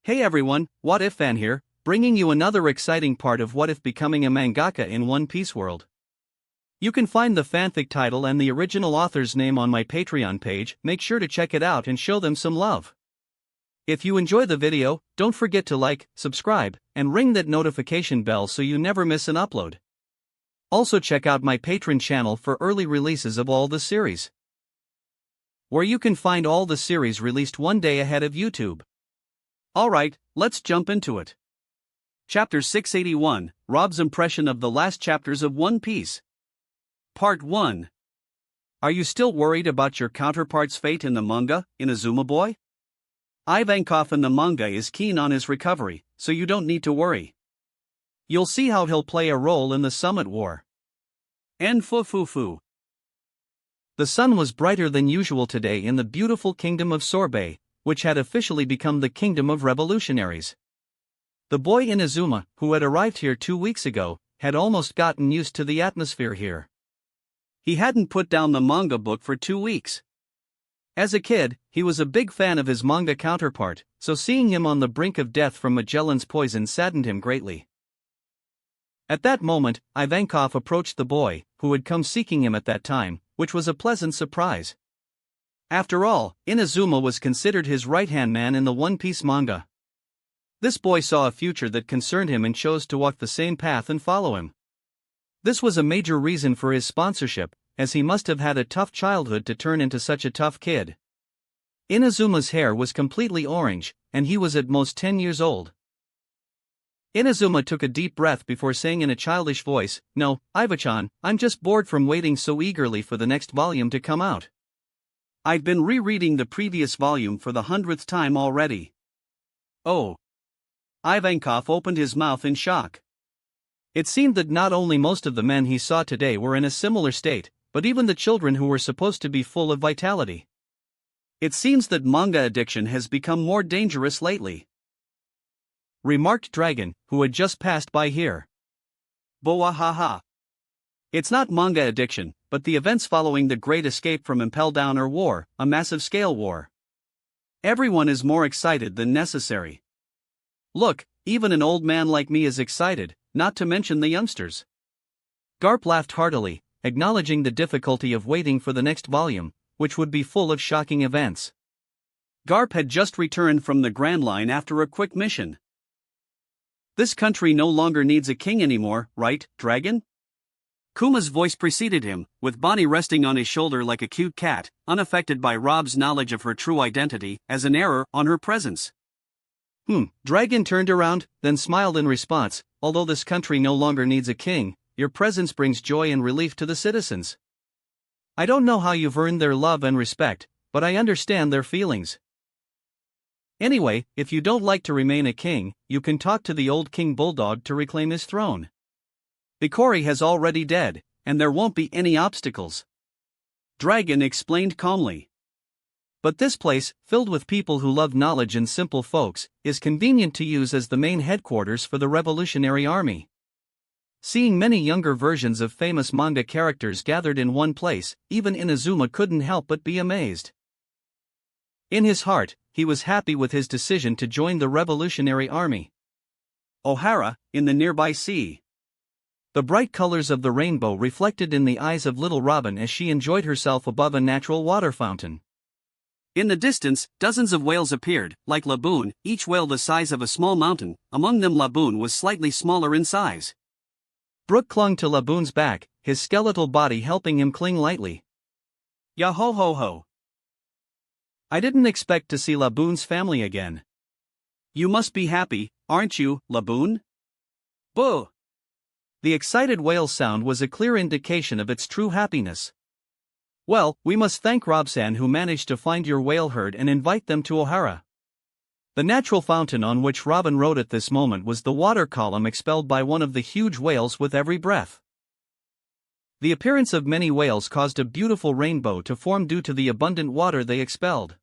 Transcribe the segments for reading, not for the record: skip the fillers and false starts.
Hey everyone, What If Fan here, bringing you another exciting part of What If becoming a mangaka in One Piece world. You can find the fanfic title and the original author's name on my Patreon page. Make sure to check it out and show them some love. If you enjoy the video, don't forget to like, subscribe, and ring that notification bell so you never miss an upload. Also check out my Patreon channel for early releases of all the series, where you can find all the series released one day ahead of YouTube. Alright, let's jump into it. Chapter 681, Rob's Impression of the Last Chapters of One Piece. Part 1. Are you still worried about your counterpart's fate in the manga, Inazuma Boy? Ivankov in the manga is keen on his recovery, so you don't need to worry. You'll see how he'll play a role in the Summit War. Nfufufu. The sun was brighter than usual today in the beautiful kingdom of Sorbet, which had officially become the kingdom of revolutionaries. The boy Inazuma, who had arrived here 2 weeks ago, had almost gotten used to the atmosphere here. He hadn't put down the manga book for 2 weeks. As a kid, he was a big fan of his manga counterpart, so seeing him on the brink of death from Magellan's poison saddened him greatly. At that moment, Ivankov approached the boy, who had come seeking him at that time, which was a pleasant surprise. After all, Inazuma was considered his right-hand man in the One Piece manga. This boy saw a future that concerned him and chose to walk the same path and follow him. This was a major reason for his sponsorship, as he must have had a tough childhood to turn into such a tough kid. Inazuma's hair was completely orange, and he was at most 10 years old. Inazuma took a deep breath before saying in a childish voice, "No, Iva-chan, I'm just bored from waiting so eagerly for the next volume to come out. I've been rereading the previous volume for the 100th time already." Oh. Ivankov opened his mouth in shock. It seemed that not only most of the men he saw today were in a similar state, but even the children who were supposed to be full of vitality. It seems that manga addiction has become more dangerous lately, remarked Dragon, who had just passed by here. Boahaha. It's not manga addiction, but the events following the Great Escape from Impel Down or war, a massive-scale war. Everyone is more excited than necessary. Look, even an old man like me is excited, not to mention the youngsters. Garp laughed heartily, acknowledging the difficulty of waiting for the next volume, which would be full of shocking events. Garp had just returned from the Grand Line after a quick mission. This country no longer needs a king anymore, right, Dragon? Kuma's voice preceded him, with Bonnie resting on his shoulder like a cute cat, unaffected by Rob's knowledge of her true identity, as an error on her presence. Dragon turned around, then smiled in response. Although this country no longer needs a king, your presence brings joy and relief to the citizens. I don't know how you've earned their love and respect, but I understand their feelings. Anyway, if you don't like to remain a king, you can talk to the old King Bulldog to reclaim his throne. Bikori has already dead, and there won't be any obstacles. Dragon explained calmly. But this place, filled with people who love knowledge and simple folks, is convenient to use as the main headquarters for the Revolutionary Army. Seeing many younger versions of famous manga characters gathered in one place, even Inazuma couldn't help but be amazed. In his heart, he was happy with his decision to join the Revolutionary Army. Ohara, in the nearby sea. The bright colors of the rainbow reflected in the eyes of little Robin as she enjoyed herself above a natural water fountain. In the distance, dozens of whales appeared, like Laboon, each whale the size of a small mountain. Among them Laboon was slightly smaller in size. Brook clung to Laboon's back, his skeletal body helping him cling lightly. Yah-ho-ho-ho. I didn't expect to see Laboon's family again. You must be happy, aren't you, Laboon? Boo! The excited whale sound was a clear indication of its true happiness. Well, we must thank Robsan who managed to find your whale herd and invite them to Ohara. The natural fountain on which Robin rode at this moment was the water column expelled by one of the huge whales with every breath. The appearance of many whales caused a beautiful rainbow to form due to the abundant water they expelled.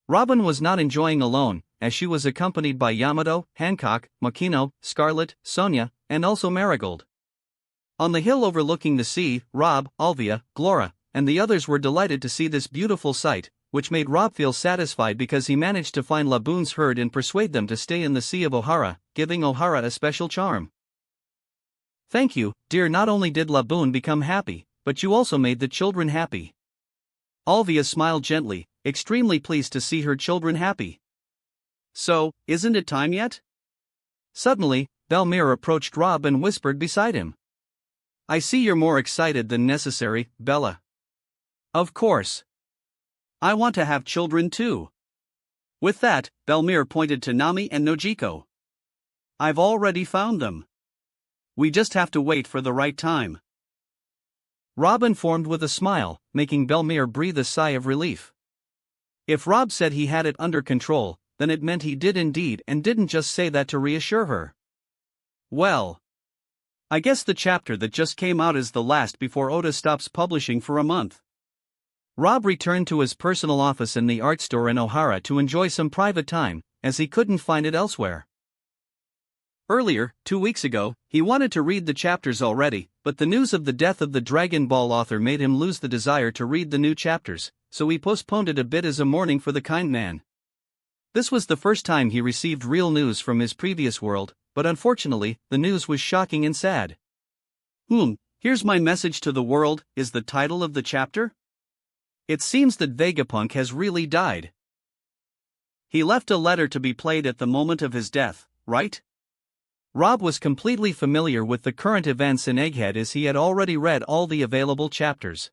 Robin was not enjoying alone, as she was accompanied by Yamato, Hancock, Makino, Scarlet, Sonia, and also Marigold. On the hill overlooking the sea, Rob, Alvia, Glora, and the others were delighted to see this beautiful sight, which made Rob feel satisfied because he managed to find Laboon's herd and persuade them to stay in the Sea of Ohara, giving Ohara a special charm. Thank you, dear. Not only did Laboon become happy, but you also made the children happy. Alvia smiled gently, extremely pleased to see her children happy. So, isn't it time yet? Suddenly, Belmere approached Rob and whispered beside him. I see you're more excited than necessary, Bella. Of course. I want to have children too. With that, Belmere pointed to Nami and Nojiko. I've already found them. We just have to wait for the right time. Rob informed with a smile, making Belmere breathe a sigh of relief. If Rob said he had it under control, then it meant he did indeed and didn't just say that to reassure her. Well, I guess the chapter that just came out is the last before Oda stops publishing for a month. Rob returned to his personal office in the art store in Ohara to enjoy some private time, as he couldn't find it elsewhere. Earlier, 2 weeks ago, he wanted to read the chapters already, but the news of the death of the Dragon Ball author made him lose the desire to read the new chapters, so he postponed it a bit as a mourning for the kind man. This was the first time he received real news from his previous world, but unfortunately, the news was shocking and sad. Here's my message to the world, is the title of the chapter? It seems that Vegapunk has really died. He left a letter to be played at the moment of his death, right? Rob was completely familiar with the current events in Egghead as he had already read all the available chapters.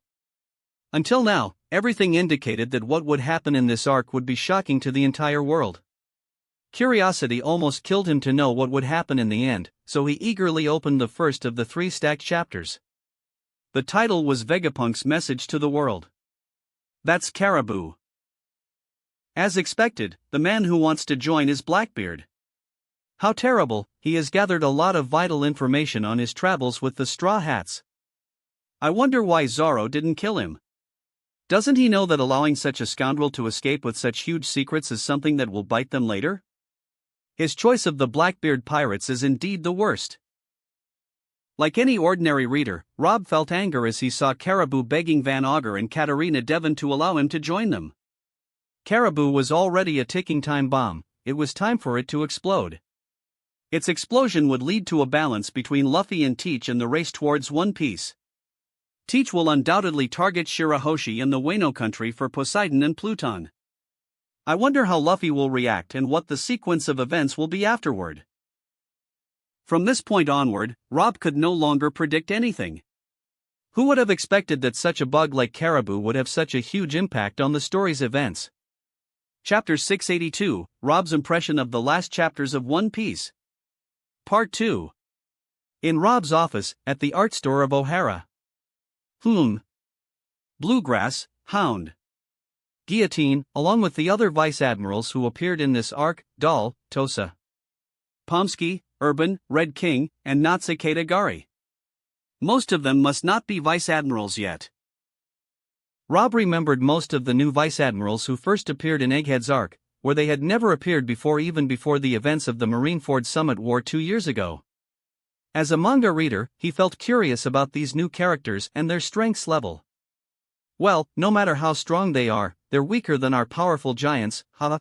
Until now, everything indicated that what would happen in this arc would be shocking to the entire world. Curiosity almost killed him to know what would happen in the end, so he eagerly opened the first of the 3 stacked chapters. The title was Vegapunk's Message to the World. That's Caribou. As expected, the man who wants to join is Blackbeard. How terrible, he has gathered a lot of vital information on his travels with the Straw Hats. I wonder why Zoro didn't kill him. Doesn't he know that allowing such a scoundrel to escape with such huge secrets is something that will bite them later? His choice of the Blackbeard pirates is indeed the worst. Like any ordinary reader, Rob felt anger as he saw Caribou begging Van Augur and Katarina Devon to allow him to join them. Caribou was already a ticking time bomb, it was time for it to explode. Its explosion would lead to a balance between Luffy and Teach in the race towards One Piece. Teach will undoubtedly target Shirahoshi in the Wano country for Poseidon and Pluton. I wonder how Luffy will react and what the sequence of events will be afterward. From this point onward, Rob could no longer predict anything. Who would have expected that such a bug like Caribou would have such a huge impact on the story's events? Chapter 682, Rob's impression of the last chapters of One Piece. Part 2. In Rob's office, at the art store of Ohara. Bluegrass, Hound. Guillotine, along with the other vice admirals who appeared in this arc, Doll, Tosa, Pomsky, Urban, Red King, and Natsuke Gari. Most of them must not be vice admirals yet. Rob remembered most of the new vice admirals who first appeared in Egghead's arc, where they had never appeared before, even before the events of the Marineford Summit War 2 years ago. As a manga reader, he felt curious about these new characters and their strengths level. Well, no matter how strong they are, they're weaker than our powerful giants, haha.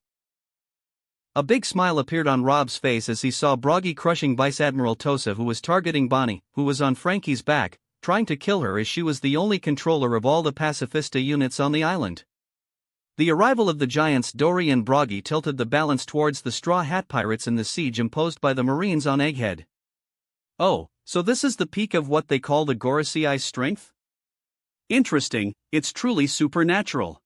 A big smile appeared on Rob's face as he saw Broggy crushing Vice Admiral Tosa, who was targeting Bonnie, who was on Frankie's back, trying to kill her as she was the only controller of all the pacifista units on the island. The arrival of the giants Dory and Broggy tilted the balance towards the Straw Hat Pirates in the siege imposed by the Marines on Egghead. Oh, so this is the peak of what they call the Gorosei's strength? Interesting, it's truly supernatural.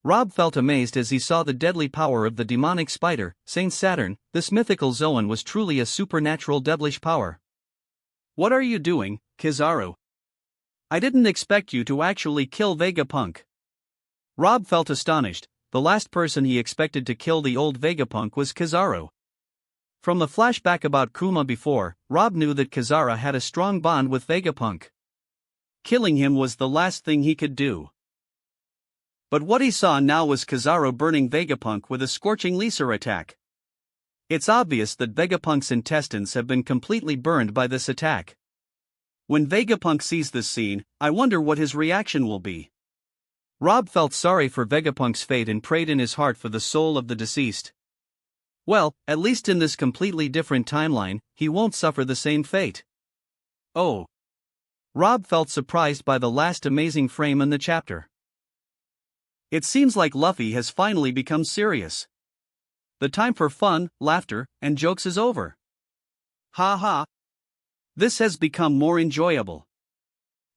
Rob felt amazed as he saw the deadly power of the demonic spider, Saint Saturn. This mythical Zoan was truly a supernatural devilish power. What are you doing, Kizaru? I didn't expect you to actually kill Vegapunk. Rob felt astonished. The last person he expected to kill the old Vegapunk was Kizaru. From the flashback about Kuma before, Rob knew that Kizaru had a strong bond with Vegapunk. Killing him was the last thing he could do. But what he saw now was Kizaru burning Vegapunk with a scorching laser attack. It's obvious that Vegapunk's intestines have been completely burned by this attack. When Vegapunk sees this scene, I wonder what his reaction will be. Rob felt sorry for Vegapunk's fate and prayed in his heart for the soul of the deceased. Well, at least in this completely different timeline, he won't suffer the same fate. Oh. Rob felt surprised by the last amazing frame in the chapter. It seems like Luffy has finally become serious. The time for fun, laughter, and jokes is over. Ha ha. This has become more enjoyable.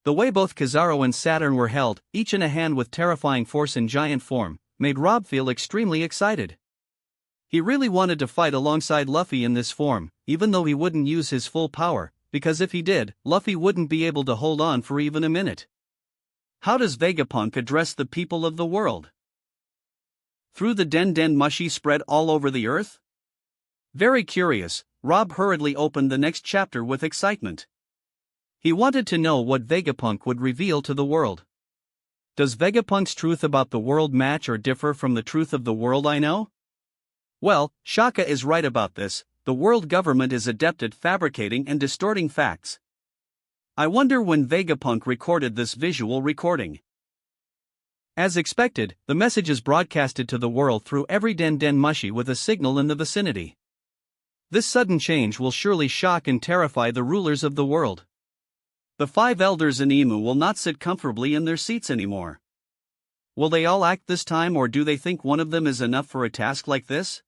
The way both Kizaru and Saturn were held, each in a hand with terrifying force and giant form, made Rob feel extremely excited. He really wanted to fight alongside Luffy in this form, even though he wouldn't use his full power, because if he did, Luffy wouldn't be able to hold on for even a minute. How does Vegapunk address the people of the world? Through the Den Den Mushi spread all over the earth? Very curious, Rob hurriedly opened the next chapter with excitement. He wanted to know what Vegapunk would reveal to the world. Does Vegapunk's truth about the world match or differ from the truth of the world I know? Well, Shaka is right about this. The world government is adept at fabricating and distorting facts. I wonder when Vegapunk recorded this visual recording. As expected, the message is broadcasted to the world through every Den Den Mushi with a signal in the vicinity. This sudden change will surely shock and terrify the rulers of the world. The 5 elders in Imu will not sit comfortably in their seats anymore. Will they all act this time, or do they think one of them is enough for a task like this?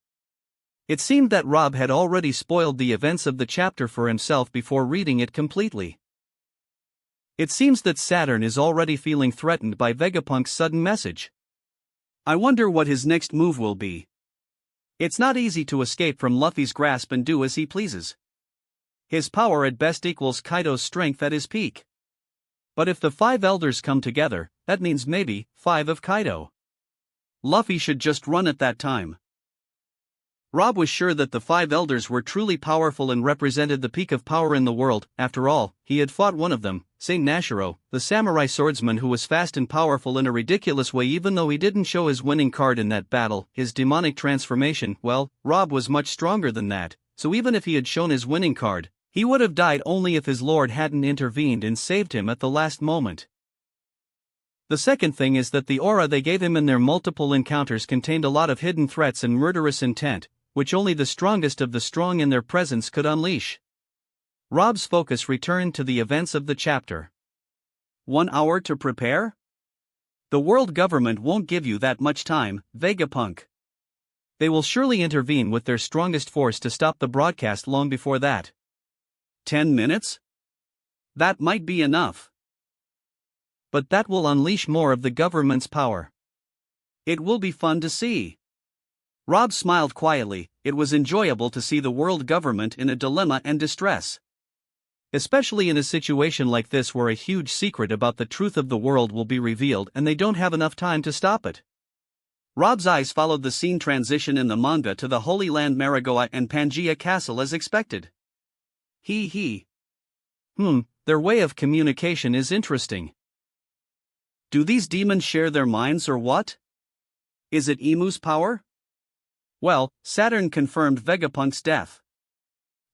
It seemed that Rob had already spoiled the events of the chapter for himself before reading it completely. It seems that Saturn is already feeling threatened by Vegapunk's sudden message. I wonder what his next move will be. It's not easy to escape from Luffy's grasp and do as he pleases. His power at best equals Kaido's strength at his peak. But if the 5 elders come together, that means maybe 5 of Kaido. Luffy should just run at that time. Rob was sure that the 5 elders were truly powerful and represented the peak of power in the world. After all, he had fought one of them, Saint Nashiro, the samurai swordsman who was fast and powerful in a ridiculous way. Even though he didn't show his winning card in that battle, his demonic transformation, well, Rob was much stronger than that, so even if he had shown his winning card, he would have died only if his lord hadn't intervened and saved him at the last moment. The second thing is that the aura they gave him in their multiple encounters contained a lot of hidden threats and murderous intent, which only the strongest of the strong in their presence could unleash. Rob's focus returned to the events of the chapter. 1 hour to prepare? The world government won't give you that much time, Vegapunk. They will surely intervene with their strongest force to stop the broadcast long before that. 10 minutes? That might be enough. But that will unleash more of the government's power. It will be fun to see. Rob smiled quietly. It was enjoyable to see the world government in a dilemma and distress. Especially in a situation like this where a huge secret about the truth of the world will be revealed and they don't have enough time to stop it. Rob's eyes followed the scene transition in the manga to the Holy Land Marigoa and Pangaea Castle as expected. Their way of communication is interesting. Do these demons share their minds or what? Is it Imu's power? Well, Saturn confirmed Vegapunk's death.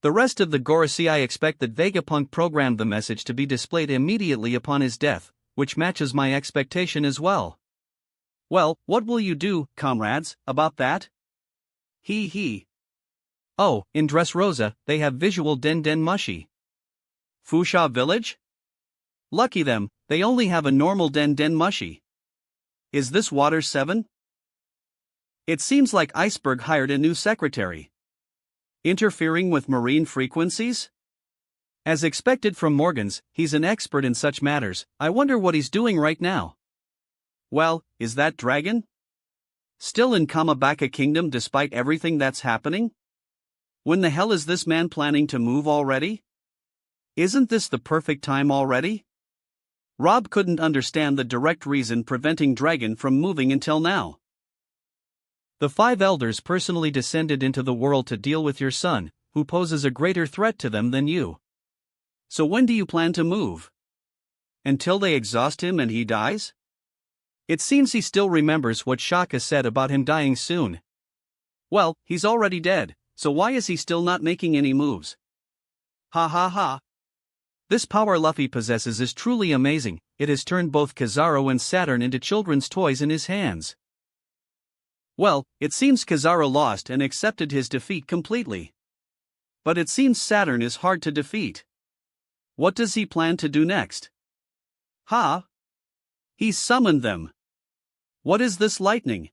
The rest of the Gorosei expect that Vegapunk programmed the message to be displayed immediately upon his death, which matches my expectation as well. Well, what will you do, comrades, about that? Oh, in Dressrosa, they have visual Den Den Mushi. Fusha Village? Lucky them, they only have a normal Den Den Mushi. Is this Water 7? It seems like Iceberg hired a new secretary. Interfering with marine frequencies? As expected from Morgans, he's an expert in such matters. I wonder what he's doing right now. Well, is that Dragon still in Kamabaka Kingdom despite everything that's happening? When the hell is this man planning to move already? Isn't this the perfect time already? Rob couldn't understand the direct reason preventing Dragon from moving until now. The 5 elders personally descended into the world to deal with your son, who poses a greater threat to them than you. So when do you plan to move? Until they exhaust him and he dies? It seems he still remembers what Shaka said about him dying soon. Well, he's already dead, so why is he still not making any moves? Ha ha ha. This power Luffy possesses is truly amazing. It has turned both Kizaru and Saturn into children's toys in his hands. Well, it seems Kizaru lost and accepted his defeat completely. But it seems Saturn is hard to defeat. What does he plan to do next? He's summoned them. What is this lightning?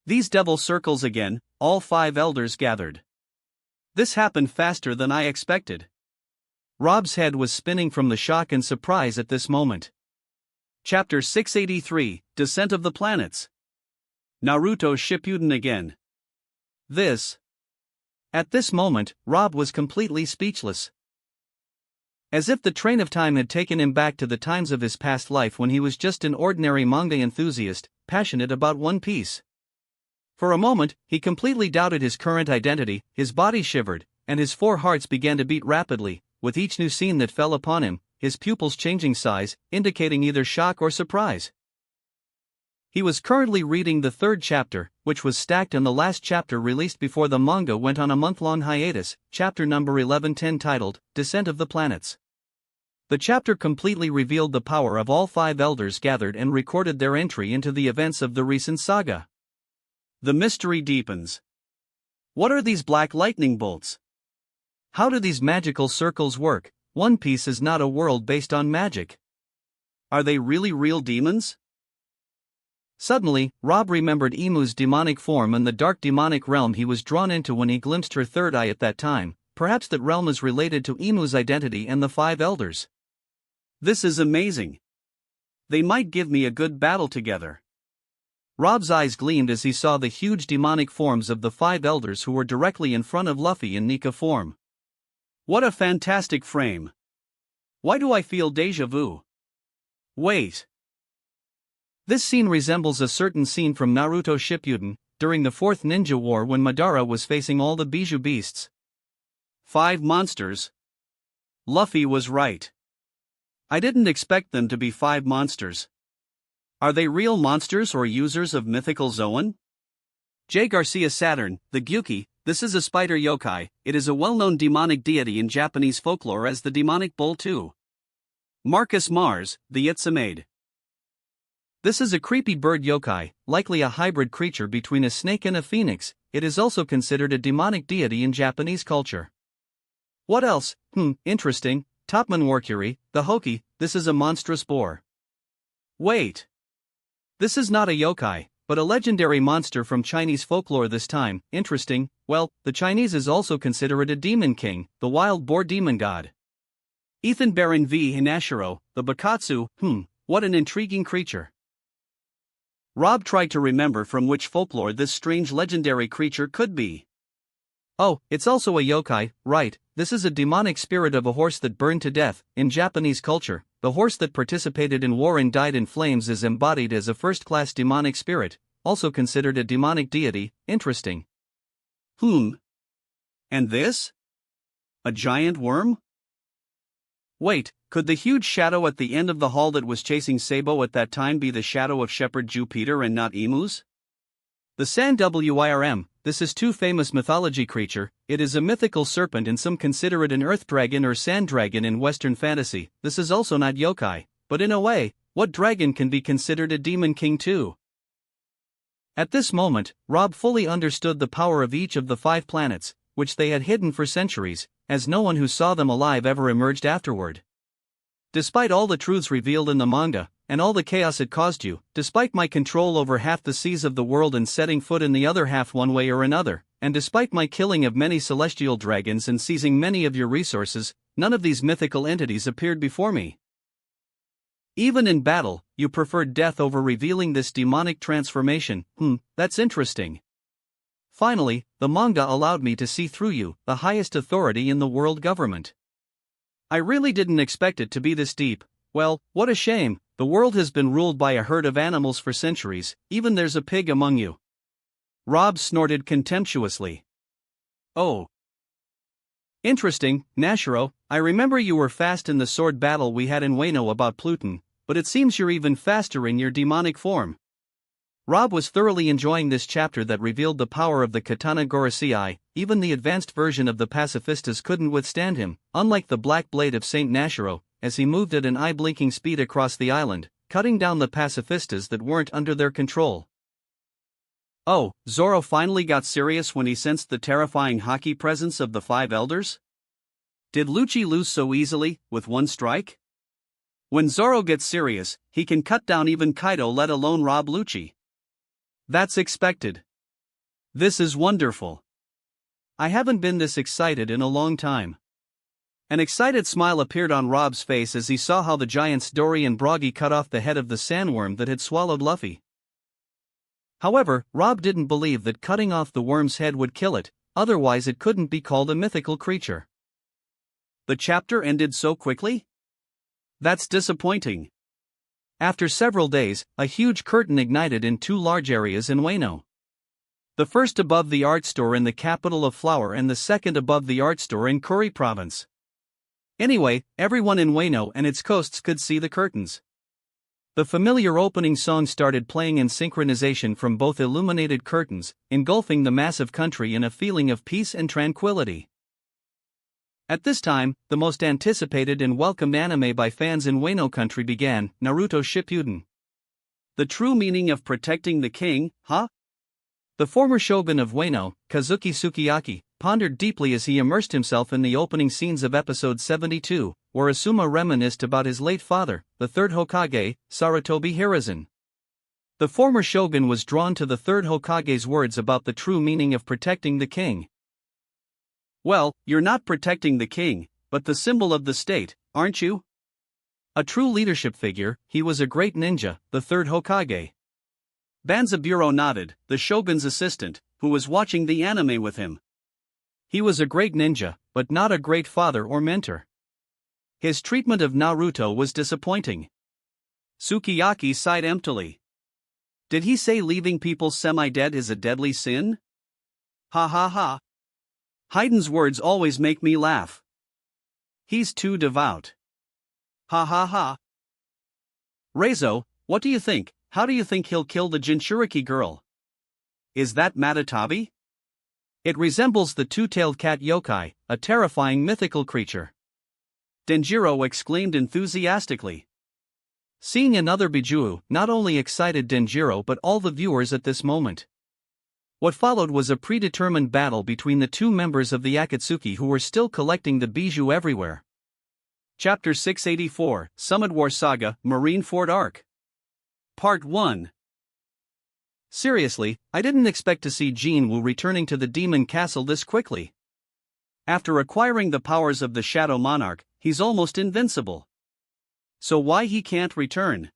These devil circles again, all 5 elders gathered. This happened faster than I expected. Rob's head was spinning from the shock and surprise at this moment. Chapter 683, Descent of the Planets. Naruto Shippuden again. At this moment, Rob was completely speechless. As if the train of time had taken him back to the times of his past life when he was just an ordinary manga enthusiast, passionate about One Piece. For a moment, he completely doubted his current identity, his body shivered, and his 4 hearts began to beat rapidly. With each new scene that fell upon him, his pupils changing size, indicating either shock or surprise. He was currently reading the 3rd chapter, which was stacked on the last chapter released before the manga went on a month-long hiatus, chapter number 1110 titled, Descent of the Planets. The chapter completely revealed the power of all 5 elders gathered and recorded their entry into the events of the recent saga. The mystery deepens. What are these black lightning bolts? How do these magical circles work? One Piece is not a world based on magic. Are they really real demons? Suddenly, Rob remembered Imu's demonic form and the dark demonic realm he was drawn into when he glimpsed her 3rd eye at that time. Perhaps that realm is related to Imu's identity and the 5 elders. This is amazing. They might give me a good battle together. Rob's eyes gleamed as he saw the huge demonic forms of the 5 elders who were directly in front of Luffy in Nika form. What a fantastic frame. Why do I feel déjà vu? Wait. This scene resembles a certain scene from Naruto Shippuden, during the 4th Ninja War when Madara was facing all the Bijou beasts. 5 monsters? Luffy was right. I didn't expect them to be 5 monsters. Are they real monsters or users of mythical Zoan? J. Garcia Saturn, the Gyuki. This is a spider yokai. It is a well-known demonic deity in Japanese folklore as the demonic bull too. Marcus Mars, the Itsamade. This is a creepy bird yokai, likely a hybrid creature between a snake and a phoenix. It is also considered a demonic deity in Japanese culture. What else? Interesting. Topman Warcury, the Hoki. This is a monstrous boar. Wait. This is not a yokai, but a legendary monster from Chinese folklore this time. Interesting. Well, the Chinese also consider it a demon king, the wild boar demon god. Ethan Baron v. Hinashiro, the Bakatsu. What an intriguing creature. Rob tried to remember from which folklore this strange legendary creature could be. Oh, it's also a yokai, right? This is a demonic spirit of a horse that burned to death. In Japanese culture, the horse that participated in war and died in flames is embodied as a first-class demonic spirit, also considered a demonic deity. Interesting. And this? A giant worm? Wait, could the huge shadow at the end of the hall that was chasing Sabo at that time be the shadow of Shepherd Jupiter and not Emus? The San Wirm, this is too famous mythology creature. It is a mythical serpent and some consider it an earth dragon or sand dragon in Western fantasy. This is also not yokai, but in a way, what dragon can be considered a demon king too? At this moment, Rob fully understood the power of each of the 5 planets, which they had hidden for centuries, as no one who saw them alive ever emerged afterward. Despite all the truths revealed in the manga, and all the chaos it caused you, despite my control over half the seas of the world and setting foot in the other half one way or another, and despite my killing of many celestial dragons and seizing many of your resources, none of these mythical entities appeared before me. Even in battle, you preferred death over revealing this demonic transformation. That's interesting. Finally, the manga allowed me to see through you, the highest authority in the world government. I really didn't expect it to be this deep. Well, what a shame. The world has been ruled by a herd of animals for centuries, even there's a pig among you. Rob snorted contemptuously. Oh. Interesting, Nashiro. I remember you were fast in the sword battle we had in Wano about Pluton, but it seems you're even faster in your demonic form. Rob was thoroughly enjoying this chapter that revealed the power of the Katana Gorosei. Even the advanced version of the pacifistas couldn't withstand him, unlike the Black Blade of Saint Nashiro, as he moved at an eye-blinking speed across the island, cutting down the pacifistas that weren't under their control. Oh, Zoro finally got serious when he sensed the terrifying Haki presence of the five elders? Did Lucci lose so easily, with one strike? When Zoro gets serious, he can cut down even Kaido, let alone Rob Lucci. That's expected. This is wonderful. I haven't been this excited in a long time. An excited smile appeared on Rob's face as he saw how the giants Dory and Broggy cut off the head of the sandworm that had swallowed Luffy. However, Rob didn't believe that cutting off the worm's head would kill it, otherwise it couldn't be called a mythical creature. The chapter ended so quickly? That's disappointing. After several days, a huge curtain ignited in two large areas in Wano. The first above the art store in the capital of Flower and the second above the art store in Kuri province. Anyway, everyone in Wano and its coasts could see the curtains. The familiar opening song started playing in synchronization from both illuminated curtains, engulfing the massive country in a feeling of peace and tranquility. At this time, the most anticipated and welcomed anime by fans in Wano country began, Naruto Shippuden. The true meaning of protecting the king, huh? The former shogun of Wano, Kazuki Sukiyaki, pondered deeply as he immersed himself in the opening scenes of episode 72, where Asuma reminisced about his late father, the third Hokage, Sarutobi Hiruzen. The former shogun was drawn to the third Hokage's words about the true meaning of protecting the king. Well, you're not protecting the king, but the symbol of the state, aren't you? A true leadership figure, he was a great ninja, the third Hokage. Banzaburo nodded, the shogun's assistant, who was watching the anime with him. He was a great ninja, but not a great father or mentor. His treatment of Naruto was disappointing. Sukiyaki sighed emptily. Did he say leaving people semi-dead is a deadly sin? Ha ha ha. Hayden's words always make me laugh. He's too devout. Ha ha ha. Reizo, what do you think? How do you think he'll kill the Jinchuriki girl? Is that Matatabi? It resembles the two-tailed cat yokai, a terrifying mythical creature. Denjiro exclaimed enthusiastically. Seeing another Bijuu not only excited Denjiro but all the viewers at this moment. What followed was a predetermined battle between the two members of the Akatsuki who were still collecting the bijou everywhere. Chapter 684, Summit War Saga, Marineford Arc. Part 1. Seriously, I didn't expect to see Jinwoo returning to the Demon Castle this quickly. After acquiring the powers of the Shadow Monarch, he's almost invincible. So why he can't return?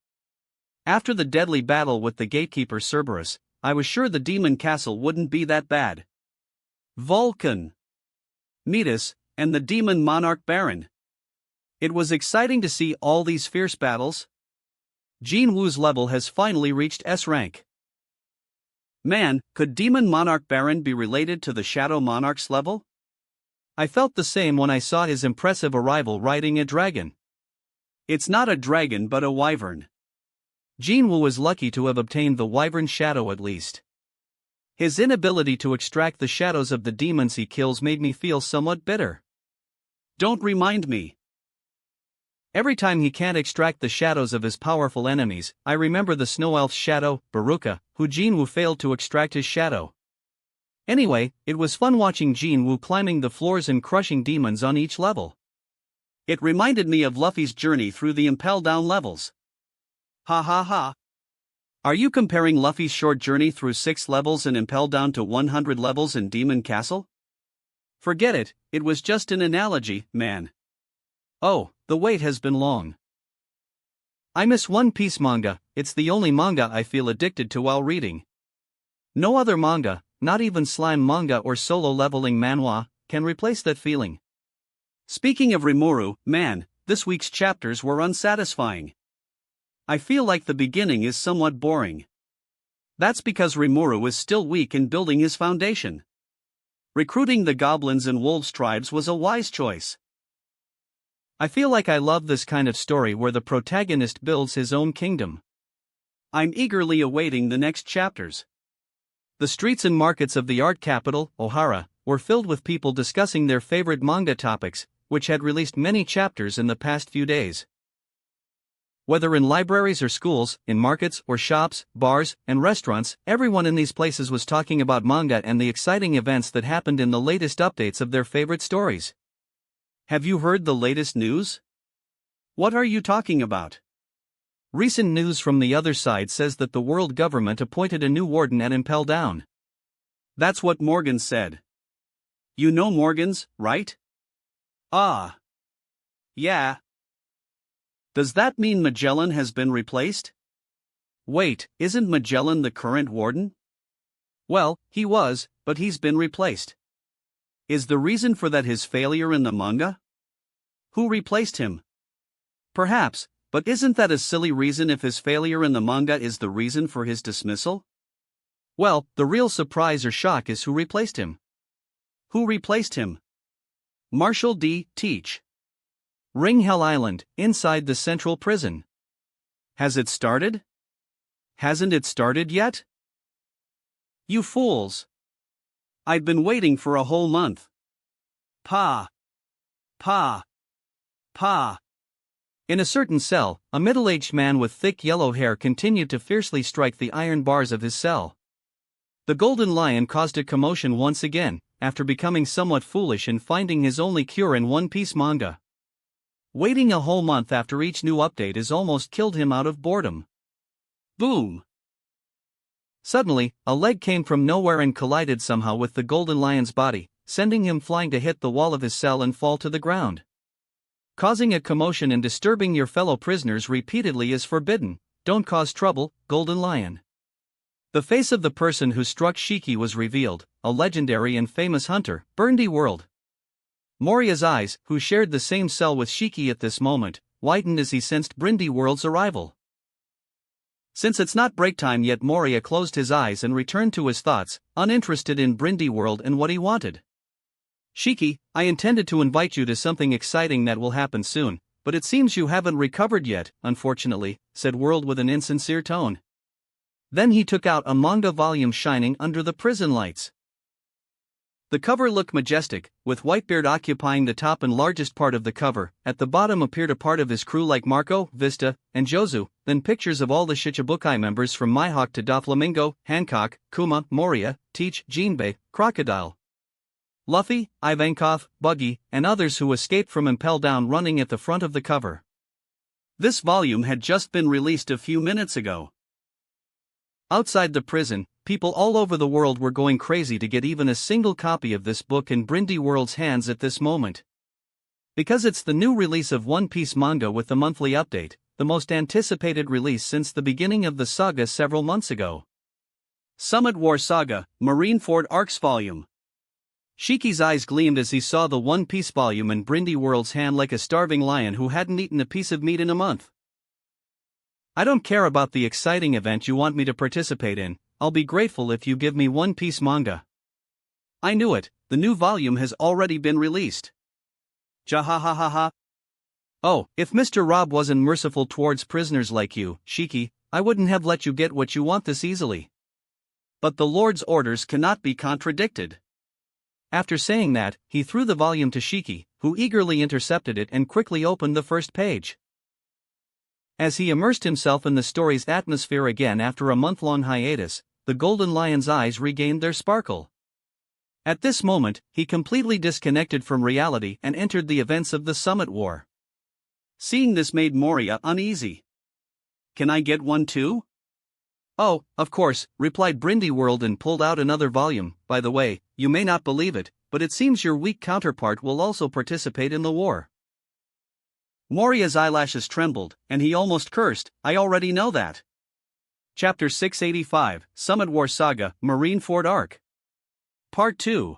After the deadly battle with the gatekeeper Cerberus, I was sure the Demon Castle wouldn't be that bad. Vulcan, Metis, and the Demon Monarch Baron. It was exciting to see all these fierce battles. Jinwoo's level has finally reached S rank. Man, could Demon Monarch Baron be related to the Shadow Monarch's level? I felt the same when I saw his impressive arrival riding a dragon. It's not a dragon but a wyvern. Jinwoo was lucky to have obtained the wyvern shadow at least. His inability to extract the shadows of the demons he kills made me feel somewhat bitter. Don't remind me. Every time he can't extract the shadows of his powerful enemies, I remember the snow elf's shadow, Baruka, who Jinwoo failed to extract his shadow. Anyway, it was fun watching Jinwoo climbing the floors and crushing demons on each level. It reminded me of Luffy's journey through the Impel Down levels. Ha ha ha. Are you comparing Luffy's short journey through 6 levels and Impel Down to 100 levels in Demon Castle? Forget it, it was just an analogy, man. Oh, the wait has been long. I miss One Piece manga, it's the only manga I feel addicted to while reading. No other manga, not even slime manga or solo leveling manhwa, can replace that feeling. Speaking of Rimuru, man, this week's chapters were unsatisfying. I feel like the beginning is somewhat boring. That's because Rimuru is still weak in building his foundation. Recruiting the goblins and wolves tribes was a wise choice. I feel like I love this kind of story where the protagonist builds his own kingdom. I'm eagerly awaiting the next chapters. The streets and markets of the art capital, Ohara, were filled with people discussing their favorite manga topics, which had released many chapters in the past few days. Whether in libraries or schools, in markets or shops, bars, and restaurants, everyone in these places was talking about manga and the exciting events that happened in the latest updates of their favorite stories. Have you heard the latest news? What are you talking about? Recent news from the other side says that the world government appointed a new warden at Impel Down. That's what Morgan said. You know Morgans, right? Ah. Yeah. Does that mean Magellan has been replaced? Wait, isn't Magellan the current warden? Well, he was, but he's been replaced. Is the reason for that his failure in the manga? Who replaced him? Perhaps, but isn't that a silly reason if his failure in the manga is the reason for his dismissal? Well, the real surprise or shock is who replaced him. Who replaced him? Marshall D. Teach. Ring Hell Island, inside the central prison. Has it started? Hasn't it started yet? You fools! I've been waiting for a whole month. Pa! Pa! Pa! In a certain cell, a middle-aged man with thick yellow hair continued to fiercely strike the iron bars of his cell. The Golden Lion caused a commotion once again, after becoming somewhat foolish and finding his only cure in One Piece manga. Waiting a whole month after each new update has almost killed him out of boredom. Boom! Suddenly, a leg came from nowhere and collided somehow with the Golden Lion's body, sending him flying to hit the wall of his cell and fall to the ground. Causing a commotion and disturbing your fellow prisoners repeatedly is forbidden. Don't cause trouble, Golden Lion. The face of the person who struck Shiki was revealed, a legendary and famous hunter, Burndy World. Moria's eyes, who shared the same cell with Shiki at this moment, widened as he sensed Brindy World's arrival. Since it's not break time yet, Moria closed his eyes and returned to his thoughts, uninterested in Brindy World and what he wanted. Shiki, I intended to invite you to something exciting that will happen soon, but it seems you haven't recovered yet, unfortunately, said World with an insincere tone. Then he took out a manga volume shining under the prison lights. The cover looked majestic, with Whitebeard occupying the top and largest part of the cover. At the bottom appeared a part of his crew like Marco, Vista, and Jozu, then pictures of all the Shichibukai members from Mihawk to Doflamingo, Hancock, Kuma, Moria, Teach, Jinbei, Crocodile, Luffy, Ivankov, Buggy, and others who escaped from Impel Down running at the front of the cover. This volume had just been released a few minutes ago. Outside the prison, people all over the world were going crazy to get even a single copy of this book in Brindy World's hands at this moment. Because it's the new release of One Piece manga with the monthly update, the most anticipated release since the beginning of the saga several months ago. Summit War Saga, Marineford Arcs Volume. Shiki's eyes gleamed as he saw the One Piece volume in Brindy World's hand like a starving lion who hadn't eaten a piece of meat in a month. I don't care about the exciting event you want me to participate in, I'll be grateful if you give me One Piece manga. I knew it, the new volume has already been released. Jahahaha. Oh, if Mr. Rob wasn't merciful towards prisoners like you, Shiki, I wouldn't have let you get what you want this easily. But the Lord's orders cannot be contradicted. After saying that, he threw the volume to Shiki, who eagerly intercepted it and quickly opened the first page. As he immersed himself in the story's atmosphere again after a month-long hiatus, the Golden Lion's eyes regained their sparkle. At this moment, he completely disconnected from reality and entered the events of the Summit War. Seeing this made Moria uneasy. Can I get one too? Oh, of course, replied Brindy World and pulled out another volume. By the way, you may not believe it, but it seems your weak counterpart will also participate in the war. Moria's eyelashes trembled, and he almost cursed, I already know that. Chapter 685, Summit War Saga, Marineford Arc. Part 2.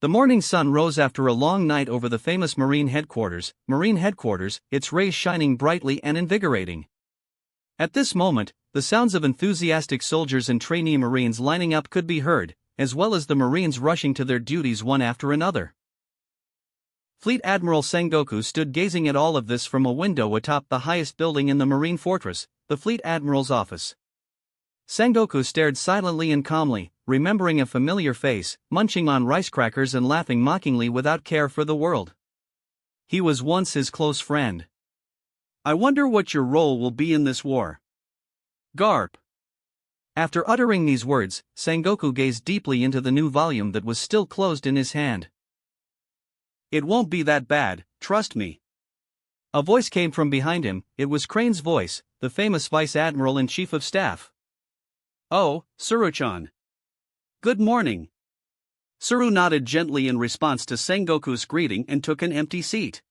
The morning sun rose after a long night over the famous Marine headquarters, its rays shining brightly and invigorating. At this moment, the sounds of enthusiastic soldiers and trainee Marines lining up could be heard, as well as the Marines rushing to their duties one after another. Fleet Admiral Sengoku stood gazing at all of this from a window atop the highest building in the Marine fortress, the Fleet Admiral's office. Sengoku stared silently and calmly, remembering a familiar face, munching on rice crackers and laughing mockingly without care for the world. He was once his close friend. I wonder what your role will be in this war. Garp. After uttering these words, Sengoku gazed deeply into the new volume that was still closed in his hand. It won't be that bad, trust me. A voice came from behind him. It was Crane's voice, the famous Vice Admiral and Chief of Staff. Oh, Suru-chan. Good morning. Suru nodded gently in response to Sengoku's greeting and took an empty seat.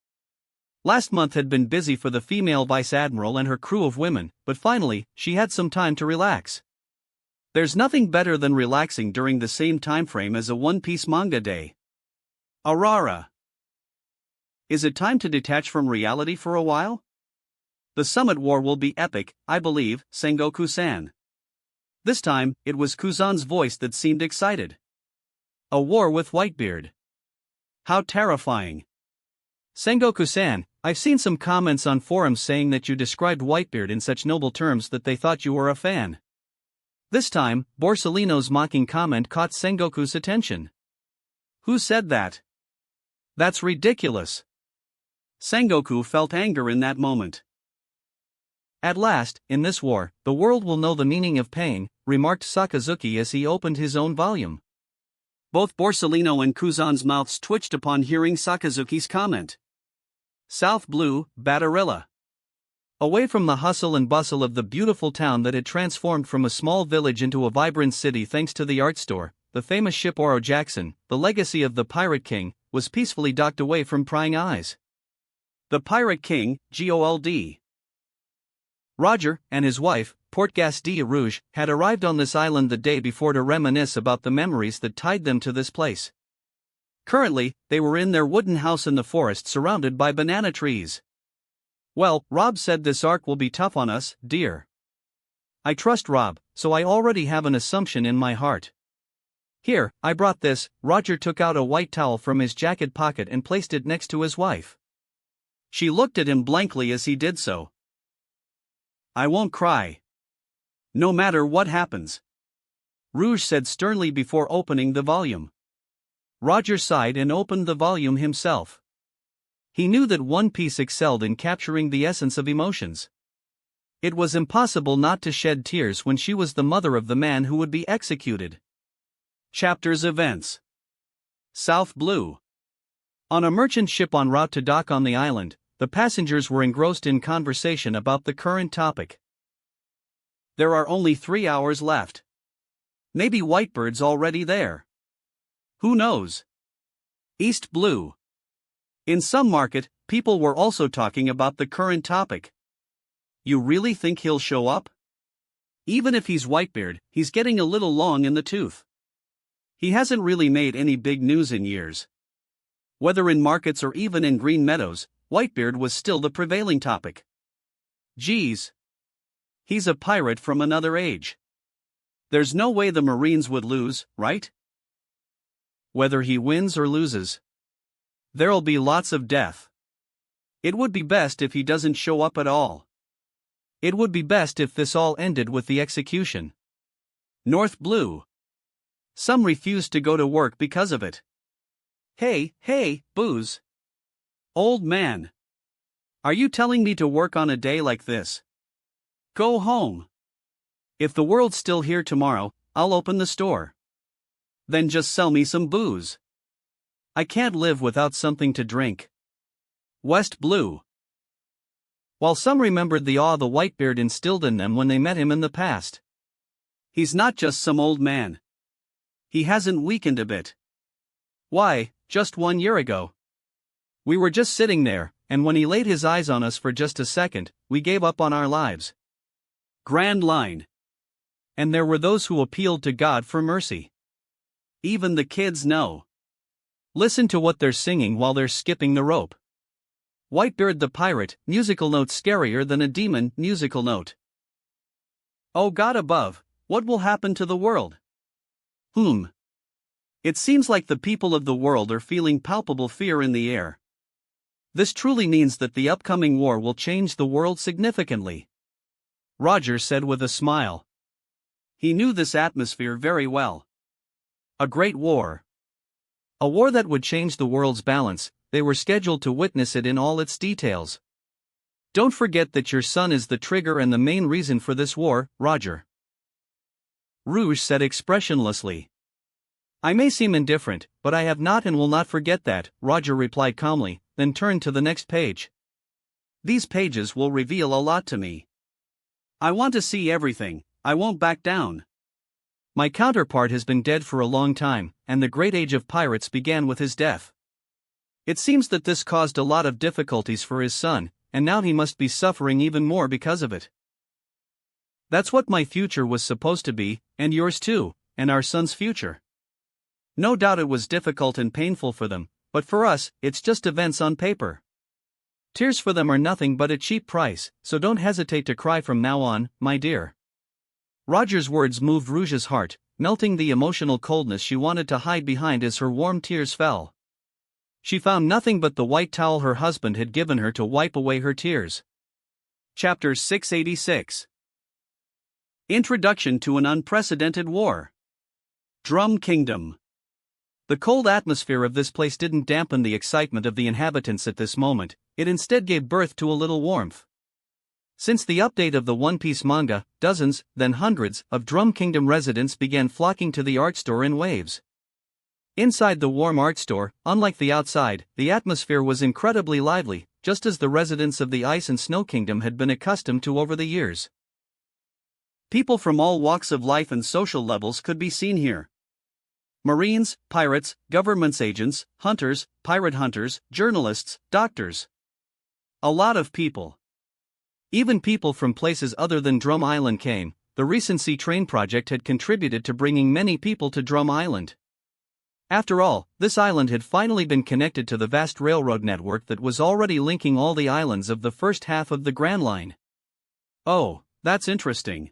Last month had been busy for the female Vice Admiral and her crew of women, but finally, she had some time to relax. There's nothing better than relaxing during the same time frame as a One Piece manga day. Arara. Is it time to detach from reality for a while? The summit war will be epic, I believe, Sengoku-san. This time, it was Kuzan's voice that seemed excited. A war with Whitebeard. How terrifying. Sengoku-san, I've seen some comments on forums saying that you described Whitebeard in such noble terms that they thought you were a fan. This time, Borsellino's mocking comment caught Sengoku's attention. Who said that? That's ridiculous. Sengoku felt anger in that moment. At last, in this war, the world will know the meaning of pain, remarked Sakazuki as he opened his own volume. Both Borsellino and Kuzan's mouths twitched upon hearing Sakazuki's comment. South Blue, Batarilla. Away from the hustle and bustle of the beautiful town that had transformed from a small village into a vibrant city thanks to the art store, the famous ship Oro Jackson, the legacy of the Pirate King, was peacefully docked away from prying eyes. The Pirate King, Gold. Roger and his wife, Portgas de Rouge, had arrived on this island the day before to reminisce about the memories that tied them to this place. Currently, they were in their wooden house in the forest surrounded by banana trees. Well, Rob said this arc will be tough on us, dear. I trust Rob, so I already have an assumption in my heart. Here, I brought this. Roger took out a white towel from his jacket pocket and placed it next to his wife. She looked at him blankly as he did so. I won't cry. No matter what happens. Rouge said sternly before opening the volume. Roger sighed and opened the volume himself. He knew that One Piece excelled in capturing the essence of emotions. It was impossible not to shed tears when she was the mother of the man who would be executed. Chapters Events. South Blue. On a merchant ship en route to dock on the island, the passengers were engrossed in conversation about the current topic. There are only 3 hours left. Maybe Whitebeard's already there. Who knows? East Blue. In some market, people were also talking about the current topic. You really think he'll show up? Even if he's Whitebeard, he's getting a little long in the tooth. He hasn't really made any big news in years. Whether in markets or even in Green Meadows, Whitebeard was still the prevailing topic. Geez. He's a pirate from another age. There's no way the Marines would lose, right? Whether he wins or loses, there'll be lots of death. It would be best if he doesn't show up at all. It would be best if this all ended with the execution. North Blue. Some refused to go to work because of it. Hey, Booze. Old man. Are you telling me to work on a day like this? Go home. If the world's still here tomorrow, I'll open the store. Then just sell me some booze. I can't live without something to drink. West Blue. While some remembered the awe the Whitebeard instilled in them when they met him in the past. He's not just some old man. He hasn't weakened a bit. Why, just 1 year ago. We were just sitting there, and when he laid his eyes on us for just a second, we gave up on our lives. Grand line. And there were those who appealed to God for mercy. Even the kids know. Listen to what they're singing while they're skipping the rope. Whitebeard the pirate, musical note scarier than a demon, musical note. Oh God above, what will happen to the world? It seems like the people of the world are feeling palpable fear in the air. This truly means that the upcoming war will change the world significantly. Roger said with a smile. He knew this atmosphere very well. A great war. A war that would change the world's balance. They were scheduled to witness it in all its details. Don't forget that your son is the trigger and the main reason for this war, Roger. Rouge said expressionlessly. I may seem indifferent, but I have not and will not forget that, Roger replied calmly, then turned to the next page. These pages will reveal a lot to me. I want to see everything. I won't back down. My counterpart has been dead for a long time, and the great age of pirates began with his death. It seems that this caused a lot of difficulties for his son, and now he must be suffering even more because of it. That's what my future was supposed to be, and yours too, and our son's future. No doubt it was difficult and painful for them, but for us, it's just events on paper. Tears for them are nothing but a cheap price, so don't hesitate to cry from now on, my dear. Roger's words moved Rouge's heart, melting the emotional coldness she wanted to hide behind as her warm tears fell. She found nothing but the white towel her husband had given her to wipe away her tears. Chapter 686. Introduction to an Unprecedented War. Drum Kingdom. The cold atmosphere of this place didn't dampen the excitement of the inhabitants at this moment, it instead gave birth to a little warmth. Since the update of the One Piece manga, dozens, then hundreds, of Drum Kingdom residents began flocking to the art store in waves. Inside the warm art store, unlike the outside, the atmosphere was incredibly lively, just as the residents of the Ice and Snow Kingdom had been accustomed to over the years. People from all walks of life and social levels could be seen here. Marines, pirates, government's agents, hunters, pirate hunters, journalists, doctors. A lot of people. Even people from places other than Drum Island came. The Recency Train project had contributed to bringing many people to Drum Island. After all, this island had finally been connected to the vast railroad network that was already linking all the islands of the first half of the Grand Line. Oh, that's interesting.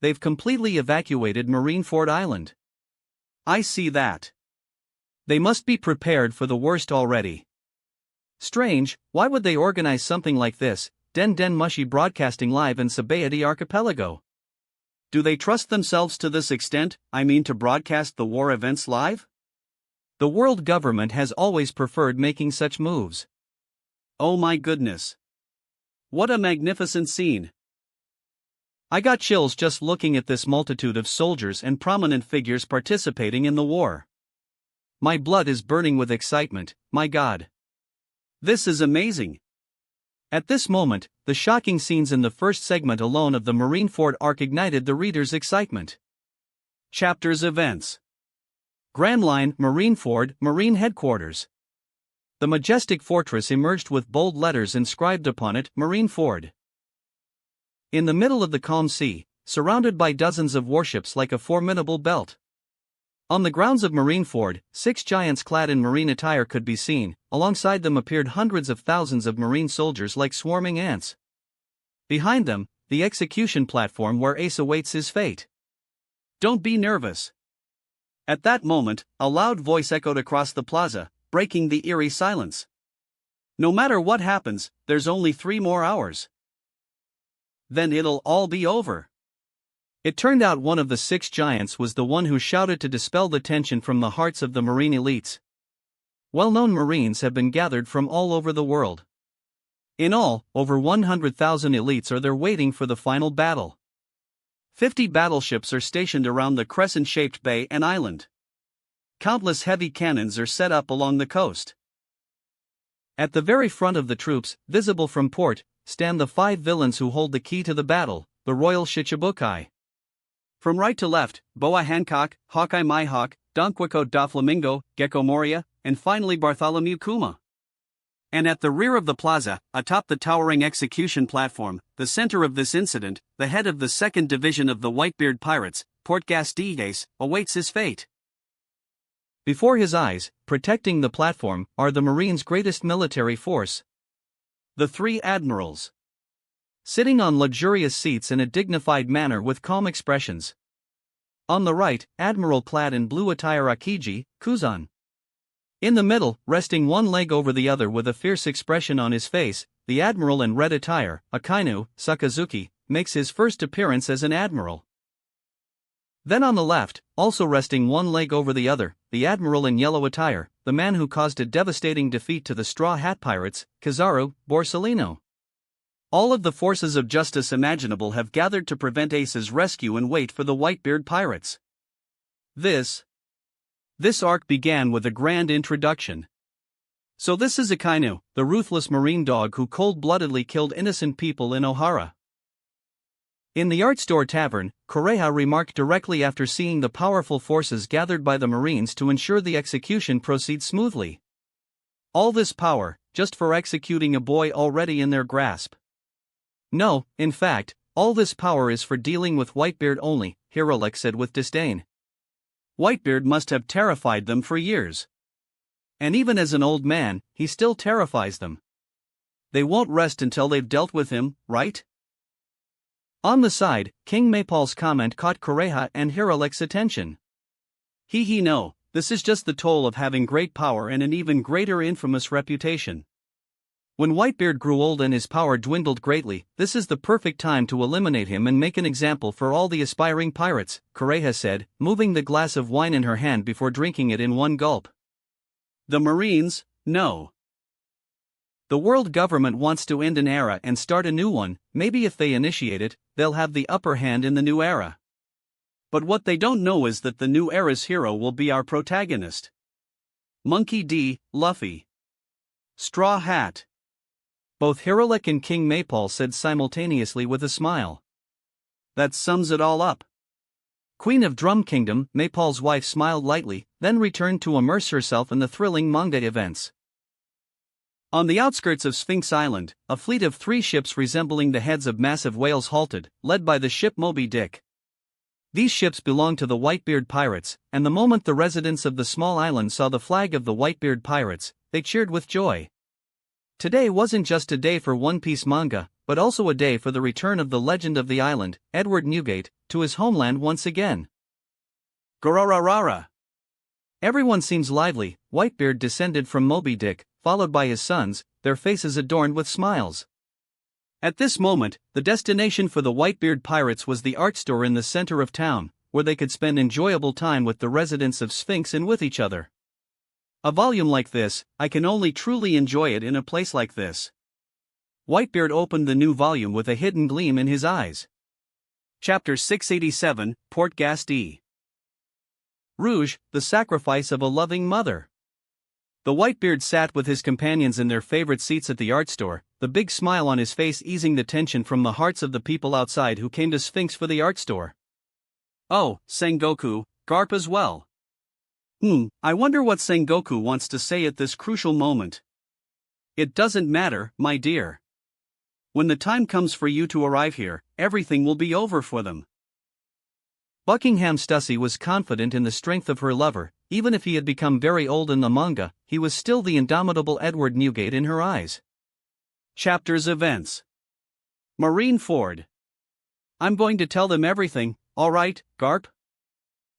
They've completely evacuated Marineford Island. I see that. They must be prepared for the worst already. Strange, why would they organize something like this? Den Mushi broadcasting live in Sabayati Archipelago. Do they trust themselves to this extent, I mean to broadcast the war events live? The world government has always preferred making such moves. Oh my goodness. What a magnificent scene. I got chills just looking at this multitude of soldiers and prominent figures participating in the war. My blood is burning with excitement, my God. This is amazing. At this moment, the shocking scenes in the first segment alone of the Marineford arc ignited the reader's excitement. Chapters Events. Grand Line, Marineford, Marine Headquarters. The majestic fortress emerged with bold letters inscribed upon it, Marineford. In the middle of the calm sea, surrounded by dozens of warships like a formidable belt. On the grounds of Marineford, 6 giants clad in marine attire could be seen. Alongside them appeared hundreds of thousands of marine soldiers like swarming ants. Behind them, the execution platform where Ace awaits his fate. Don't be nervous. At that moment, a loud voice echoed across the plaza, breaking the eerie silence. No matter what happens, there's only 3 more hours. Then it'll all be over. It turned out one of the 6 giants was the one who shouted to dispel the tension from the hearts of the marine elites. Well-known Marines have been gathered from all over the world. In all, over 100,000 elites are there waiting for the final battle. 50 battleships are stationed around the crescent-shaped bay and island. Countless heavy cannons are set up along the coast. At the very front of the troops, visible from port, stand the 5 villains who hold the key to the battle, the Royal Shichibukai. From right to left, Boa Hancock, Hawkeye Mihawk, Don Quico da Flamingo, Gecko Moria, and finally Bartholomew Kuma. And at the rear of the plaza, atop the towering execution platform, the center of this incident, the head of the 2nd Division of the Whitebeard Pirates, Port Gastides, awaits his fate. Before his eyes, protecting the platform, are the Marines' greatest military force. The 3 admirals. Sitting on luxurious seats in a dignified manner with calm expressions. On the right, Admiral clad in blue attire Akiji, Kuzan. In the middle, resting one leg over the other with a fierce expression on his face, the Admiral in red attire, Akainu, Sakazuki, makes his first appearance as an admiral. Then on the left, also resting one leg over the other, the admiral in yellow attire, the man who caused a devastating defeat to the Straw Hat Pirates, Kizaru Borsellino. All of the forces of justice imaginable have gathered to prevent Ace's rescue and wait for the Whitebeard pirates. This arc began with a grand introduction. So this is Akainu, the ruthless marine dog who cold-bloodedly killed innocent people in Ohara. In the art store tavern, Koreha remarked directly after seeing the powerful forces gathered by the Marines to ensure the execution proceeds smoothly. All this power, just for executing a boy already in their grasp. No, in fact, all this power is for dealing with Whitebeard only, Hirolek said with disdain. Whitebeard must have terrified them for years. And even as an old man, he still terrifies them. They won't rest until they've dealt with him, right? On the side, King Maypal's comment caught Koreha and Hirolek's attention. No, this is just the toll of having great power and an even greater infamous reputation. When Whitebeard grew old and his power dwindled greatly, this is the perfect time to eliminate him and make an example for all the aspiring pirates, Koreha said, moving the glass of wine in her hand before drinking it in one gulp. The Marines, no. The world government wants to end an era and start a new one. Maybe if they initiate it, they'll have the upper hand in the new era. But what they don't know is that the new era's hero will be our protagonist. Monkey D. Luffy. Straw Hat. Both Hirolek and King Maypal said simultaneously with a smile. That sums it all up. Queen of Drum Kingdom, Maypal's wife smiled lightly, then returned to immerse herself in the thrilling manga events. On the outskirts of Sphinx Island, a fleet of 3 ships resembling the heads of massive whales halted, led by the ship Moby Dick. These ships belonged to the Whitebeard pirates, and the moment the residents of the small island saw the flag of the Whitebeard pirates, they cheered with joy. Today wasn't just a day for One Piece manga, but also a day for the return of the legend of the island, Edward Newgate, to his homeland once again. Gorararara! Everyone seems lively. Whitebeard descended from Moby Dick, followed by his sons, their faces adorned with smiles. At this moment, the destination for the Whitebeard pirates was the art store in the center of town, where they could spend enjoyable time with the residents of Sphinx and with each other. A volume like this, I can only truly enjoy it in a place like this. Whitebeard opened the new volume with a hidden gleam in his eyes. Chapter 687, Port Gasti. Rouge, the sacrifice of a loving mother. The Whitebeard sat with his companions in their favorite seats at the art store, the big smile on his face easing the tension from the hearts of the people outside who came to Sphinx for the art store. Oh, Sengoku, Garp as well. I wonder what Sengoku wants to say at this crucial moment. It doesn't matter, my dear. When the time comes for you to arrive here, everything will be over for them. Buckingham Stussy was confident in the strength of her lover. Even if he had become very old in the manga, he was still the indomitable Edward Newgate in her eyes. Chapters Events. Marine Ford. I'm going to tell them everything, all right, Garp?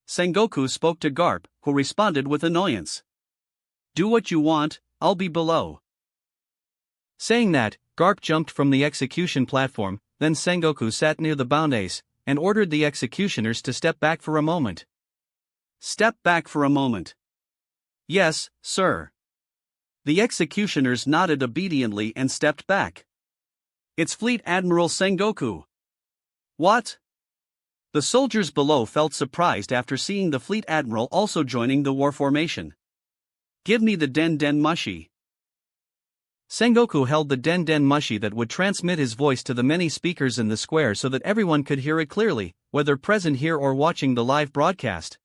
Sengoku spoke to Garp, who responded with annoyance. Do what you want, I'll be below. Saying that, Garp jumped from the execution platform, then Sengoku sat near the bound ace, and ordered the executioners to step back for a moment. Step back for a moment. Yes, sir. The executioners nodded obediently and stepped back. It's Fleet Admiral Sengoku. What? The soldiers below felt surprised after seeing the Fleet Admiral also joining the war formation. Give me the Den Den Mushi. Sengoku held the Den Den Mushi that would transmit his voice to the many speakers in the square so that everyone could hear it clearly, whether present here or watching the live broadcast.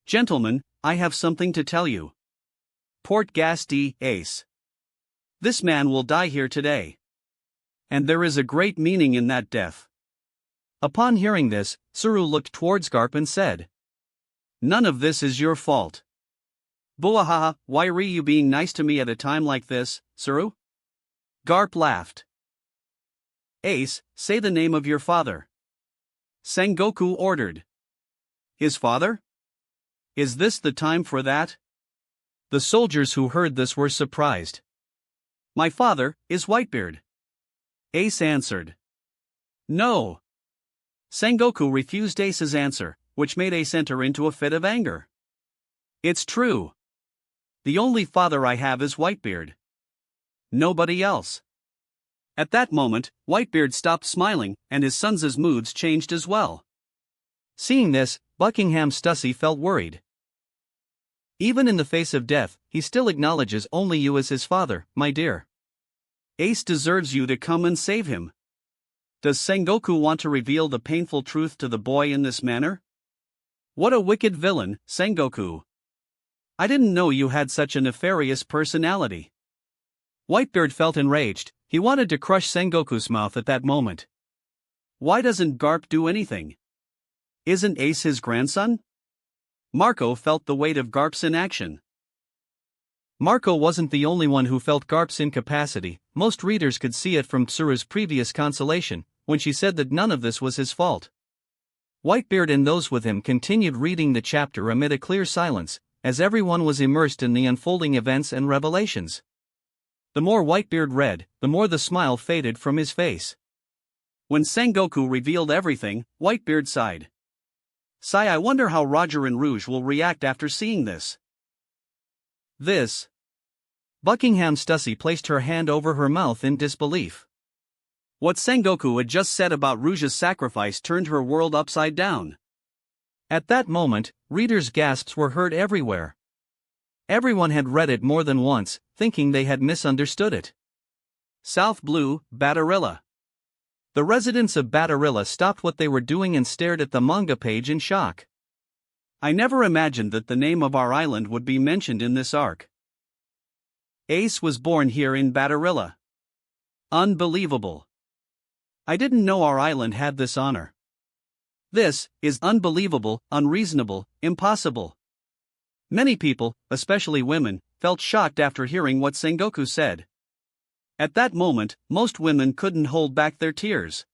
Gentlemen, I have something to tell you. Port Gasti, Ace. This man will die here today. And there is a great meaning in that death. Upon hearing this, Tsuru looked towards Garp and said, None of this is your fault. Buahaha, why are you being nice to me at a time like this, Tsuru? Garp laughed. Ace, say the name of your father. Sengoku ordered. His father? Is this the time for that? The soldiers who heard this were surprised. My father is Whitebeard. Ace answered. No. Sengoku refused Ace's answer, which made Ace enter into a fit of anger. It's true. The only father I have is Whitebeard. Nobody else. At that moment, Whitebeard stopped smiling, and his son's moods changed as well. Seeing this, Buckingham Stussy felt worried. Even in the face of death, he still acknowledges only you as his father, my dear. Ace deserves you to come and save him. Does Sengoku want to reveal the painful truth to the boy in this manner? What a wicked villain, Sengoku. I didn't know you had such a nefarious personality. Whitebeard felt enraged. He wanted to crush Sengoku's mouth at that moment. Why doesn't Garp do anything? Isn't Ace his grandson? Marco felt the weight of Garp's inaction. Marco wasn't the only one who felt Garp's incapacity. Most readers could see it from Tsuru's previous consolation, when she said that none of this was his fault. Whitebeard and those with him continued reading the chapter amid a clear silence, as everyone was immersed in the unfolding events and revelations. The more Whitebeard read, the more the smile faded from his face. When Sengoku revealed everything, Whitebeard sighed. I wonder how Roger and Rouge will react after seeing this. Buckingham Stussy placed her hand over her mouth in disbelief. What Sengoku had just said about Rouge's sacrifice turned her world upside down. At that moment, readers' gasps were heard everywhere. Everyone had read it more than once, thinking they had misunderstood it. South Blue, Batarilla. The residents of Batarilla stopped what they were doing and stared at the manga page in shock. I never imagined that the name of our island would be mentioned in this arc. Ace was born here in Batarilla. Unbelievable. I didn't know our island had this honor. This is unbelievable, unreasonable, impossible. Many people, especially women, felt shocked after hearing what Sengoku said. At that moment, most women couldn't hold back their tears.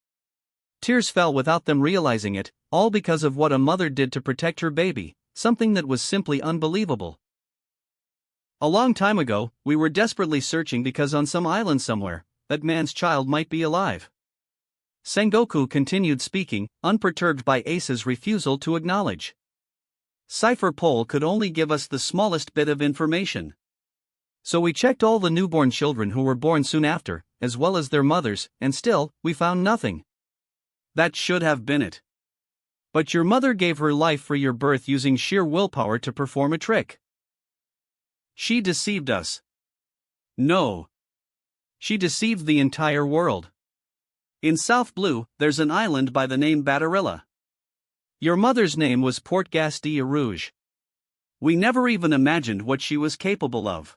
Tears fell without them realizing it, all because of what a mother did to protect her baby, something that was simply unbelievable. A long time ago, we were desperately searching because on some island somewhere, that man's child might be alive. Sengoku continued speaking, unperturbed by Ace's refusal to acknowledge. Cipher Pole could only give us the smallest bit of information. So we checked all the newborn children who were born soon after, as well as their mothers, and still, we found nothing. That should have been it. But your mother gave her life for your birth using sheer willpower to perform a trick. She deceived us. No. She deceived the entire world. In South Blue, there's an island by the name Batarilla. Your mother's name was Port Gastilla Rouge. We never even imagined what she was capable of.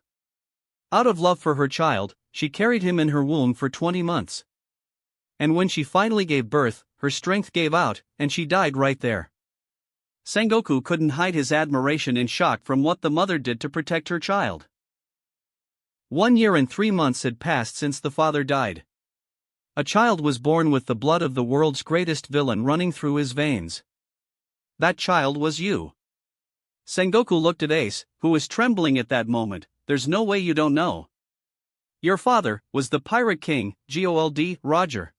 Out of love for her child, she carried him in her womb for 20 months. And when she finally gave birth, her strength gave out, and she died right there. Sengoku couldn't hide his admiration and shock from what the mother did to protect her child. 1 year and 3 months had passed since the father died. A child was born with the blood of the world's greatest villain running through his veins. That child was you. Sengoku looked at Ace, who was trembling at that moment. There's no way you don't know. Your father was the Pirate King, Gold Roger.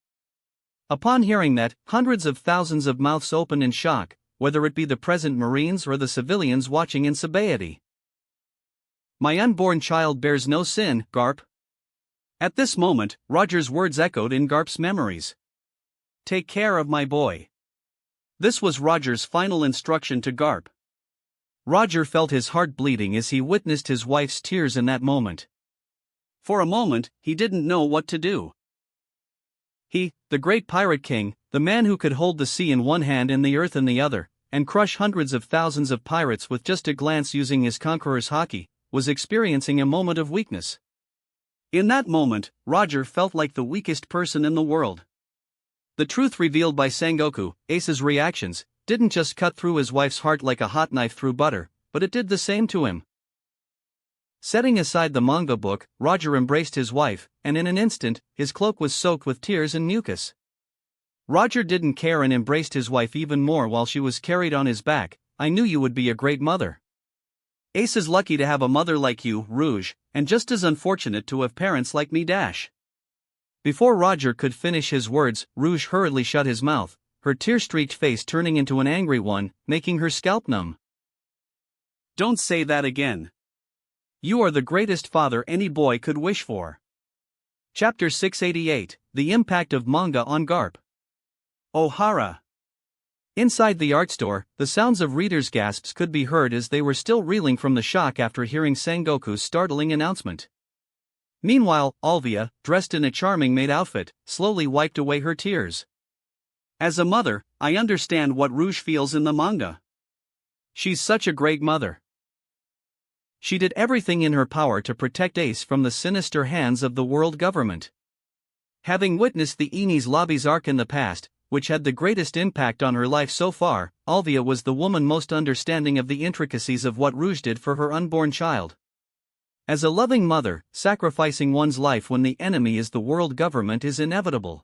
Upon hearing that, hundreds of thousands of mouths opened in shock, whether it be the present Marines or the civilians watching in Sabaody. My unborn child bears no sin, Garp. At this moment, Roger's words echoed in Garp's memories. Take care of my boy. This was Roger's final instruction to Garp. Roger felt his heart bleeding as he witnessed his wife's tears in that moment. For a moment, he didn't know what to do. He, the great Pirate King, the man who could hold the sea in one hand and the earth in the other, and crush hundreds of thousands of pirates with just a glance using his conqueror's haki, was experiencing a moment of weakness. In that moment, Roger felt like the weakest person in the world. The truth revealed by Sengoku, Ace's reactions, didn't just cut through his wife's heart like a hot knife through butter, but it did the same to him. Setting aside the manga book, Roger embraced his wife, and in an instant, his cloak was soaked with tears and mucus. Roger didn't care and embraced his wife even more while she was carried on his back. I knew you would be a great mother. Ace is lucky to have a mother like you, Rouge, and just as unfortunate to have parents like me. Before Roger could finish his words, Rouge hurriedly shut his mouth, her tear-streaked face turning into an angry one, making her scalp numb. Don't say that again. You are the greatest father any boy could wish for. Chapter 688, The Impact of Manga on Garp. Ohara. Inside the art store, the sounds of readers' gasps could be heard as they were still reeling from the shock after hearing Sengoku's startling announcement. Meanwhile, Alvia, dressed in a charming maid outfit, slowly wiped away her tears. As a mother, I understand what Rouge feels in the manga. She's such a great mother. She did everything in her power to protect Ace from the sinister hands of the world government. Having witnessed the Enies Lobby's arc in the past, which had the greatest impact on her life so far, Alvia was the woman most understanding of the intricacies of what Rouge did for her unborn child. As a loving mother, sacrificing one's life when the enemy is the world government is inevitable.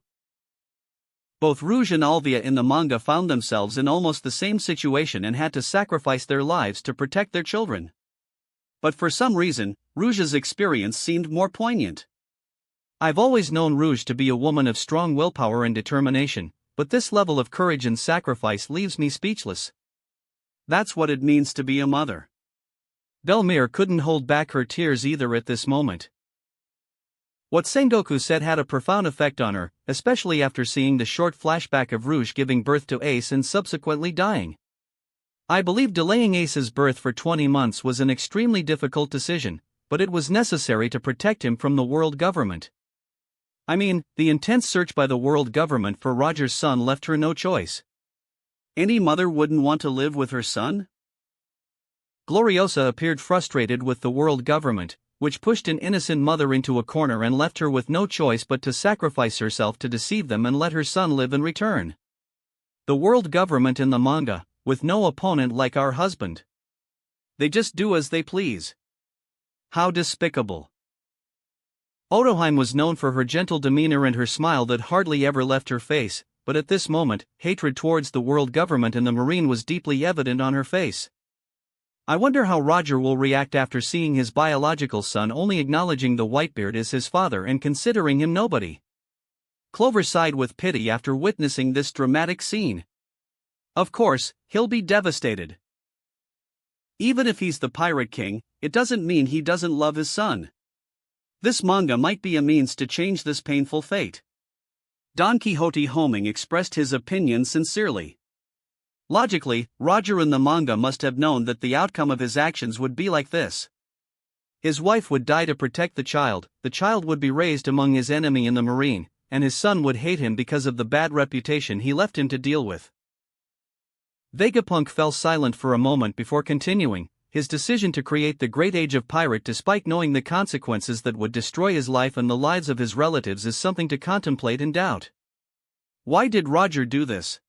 Both Rouge and Alvia in the manga found themselves in almost the same situation and had to sacrifice their lives to protect their children. But for some reason, Rouge's experience seemed more poignant. I've always known Rouge to be a woman of strong willpower and determination, but this level of courage and sacrifice leaves me speechless. That's what it means to be a mother. Belmire couldn't hold back her tears either at this moment. What Sengoku said had a profound effect on her, especially after seeing the short flashback of Rouge giving birth to Ace and subsequently dying. I believe delaying Ace's birth for 20 months was an extremely difficult decision, but it was necessary to protect him from the world government. I mean, the intense search by the world government for Roger's son left her no choice. Any mother wouldn't want to live with her son? Gloriosa appeared frustrated with the world government, which pushed an innocent mother into a corner and left her with no choice but to sacrifice herself to deceive them and let her son live in return. The world government in the manga, with no opponent like our husband. They just do as they please. How despicable. Otoheim was known for her gentle demeanor and her smile that hardly ever left her face, but at this moment, hatred towards the world government and the Marine was deeply evident on her face. I wonder how Roger will react after seeing his biological son only acknowledging the Whitebeard as his father and considering him nobody. Clover sighed with pity after witnessing this dramatic scene. Of course, he'll be devastated. Even if he's the Pirate King, it doesn't mean he doesn't love his son. This manga might be a means to change this painful fate. Don Quixote Homing expressed his opinion sincerely. Logically, Roger in the manga must have known that the outcome of his actions would be like this. His wife would die to protect the child would be raised among his enemy in the Marine, and his son would hate him because of the bad reputation he left him to deal with. Vegapunk fell silent for a moment before continuing. His decision to create the Great Age of Pirate despite knowing the consequences that would destroy his life and the lives of his relatives is something to contemplate and doubt. Why did Roger do this?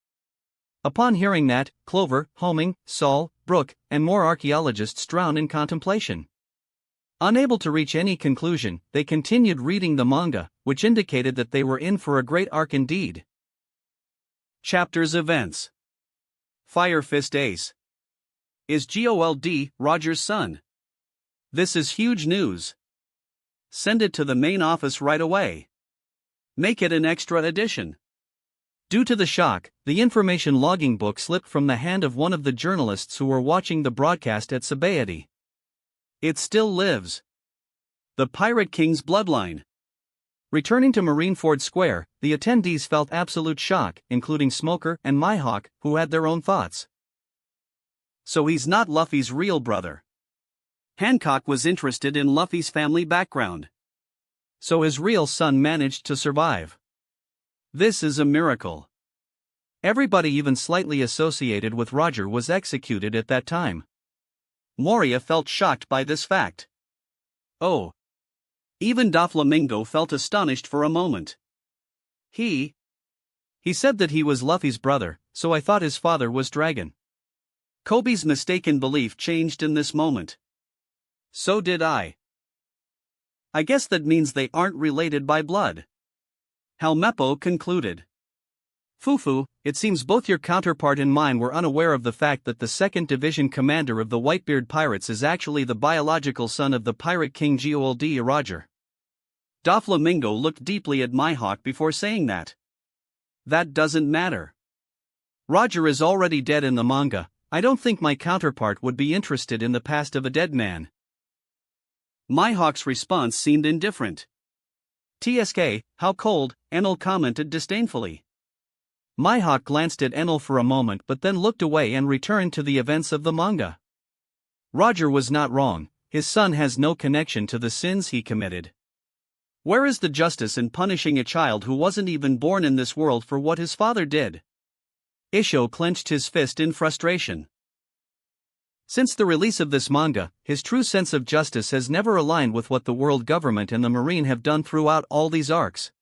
Upon hearing that, Clover, Homing, Saul, Brooke, and more archaeologists drowned in contemplation. Unable to reach any conclusion, they continued reading the manga, which indicated that they were in for a great arc indeed. Chapters Events. Fire Fist Ace is Gold Roger's son. This is huge news. Send it to the main office right away. Make it an extra edition. Due to the shock, the information logging book slipped from the hand of one of the journalists who were watching the broadcast at Sabayati. It still lives. The Pirate King's bloodline. Returning to Marineford Square, the attendees felt absolute shock, including Smoker and Mihawk, who had their own thoughts. So he's not Luffy's real brother. Hancock was interested in Luffy's family background. So his real son managed to survive. This is a miracle. Everybody even slightly associated with Roger was executed at that time. Moria felt shocked by this fact. Oh. Even Doflamingo felt astonished for a moment. He said that he was Luffy's brother, so I thought his father was Dragon. Kobe's mistaken belief changed in this moment. So did I. I guess that means they aren't related by blood. Helmeppo concluded. Fufu, it seems both your counterpart and mine were unaware of the fact that the 2nd Division commander of the Whitebeard Pirates is actually the biological son of the Pirate King Gold Roger. Doflamingo looked deeply at Mihawk before saying that. That doesn't matter. Roger is already dead in the manga. I don't think my counterpart would be interested in the past of a dead man. Mihawk's response seemed indifferent. TSK, how cold, Enel commented disdainfully. Mihawk glanced at Enel for a moment but then looked away and returned to the events of the manga. Roger was not wrong, his son has no connection to the sins he committed. Where is the justice in punishing a child who wasn't even born in this world for what his father did? Isho clenched his fist in frustration. Since the release of this manga, his true sense of justice has never aligned with what the world government and the Marine have done throughout all these arcs.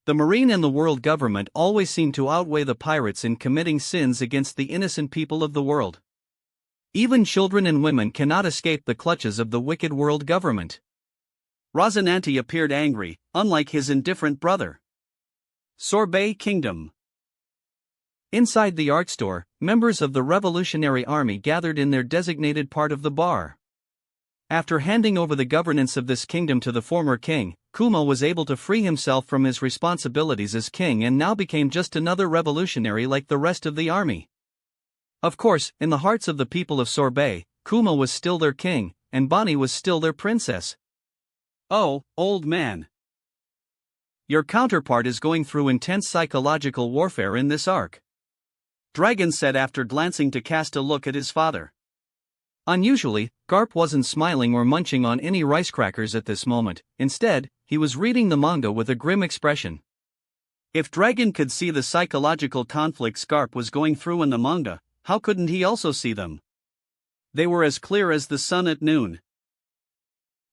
The Marine and the world government always seem to outweigh the pirates in committing sins against the innocent people of the world. Even children and women cannot escape the clutches of the wicked world government. Rosinante appeared angry, unlike his indifferent brother. Sorbet Kingdom. Inside the art store, members of the Revolutionary Army gathered in their designated part of the bar. After handing over the governance of this kingdom to the former king, Kuma was able to free himself from his responsibilities as king and now became just another revolutionary like the rest of the army. Of course, in the hearts of the people of Sorbet, Kuma was still their king, and Bonnie was still their princess. Oh, old man. Your counterpart is going through intense psychological warfare in this arc. Dragon said after glancing to cast a look at his father. Unusually, Garp wasn't smiling or munching on any rice crackers at this moment. Instead, he was reading the manga with a grim expression. If Dragon could see the psychological conflicts Garp was going through in the manga, how couldn't he also see them? They were as clear as the sun at noon.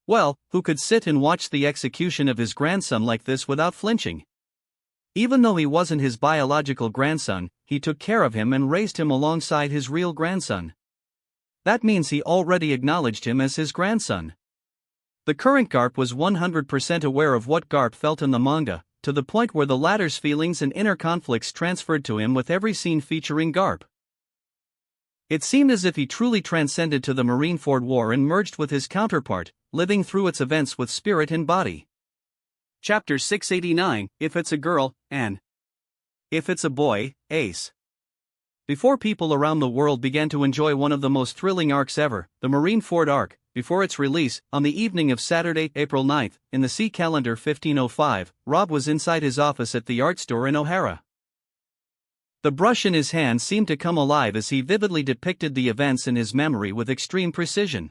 Well, who could sit and watch the execution of his grandson like this without flinching? Even though he wasn't his biological grandson, he took care of him and raised him alongside his real grandson. That means he already acknowledged him as his grandson. The current Garp was 100% aware of what Garp felt in the manga, to the point where the latter's feelings and inner conflicts transferred to him with every scene featuring Garp. It seemed as if he truly transcended to the Marineford War and merged with his counterpart, living through its events with spirit and body. Chapter 689, If It's a Girl, and If It's a Boy, Ace. Before people around the world began to enjoy one of the most thrilling arcs ever, the Marineford arc, before its release, on the evening of Saturday, April 9th, in the sea calendar 1505, Rob was inside his office at the art store in O'Hara. The brush in his hand seemed to come alive as he vividly depicted the events in his memory with extreme precision.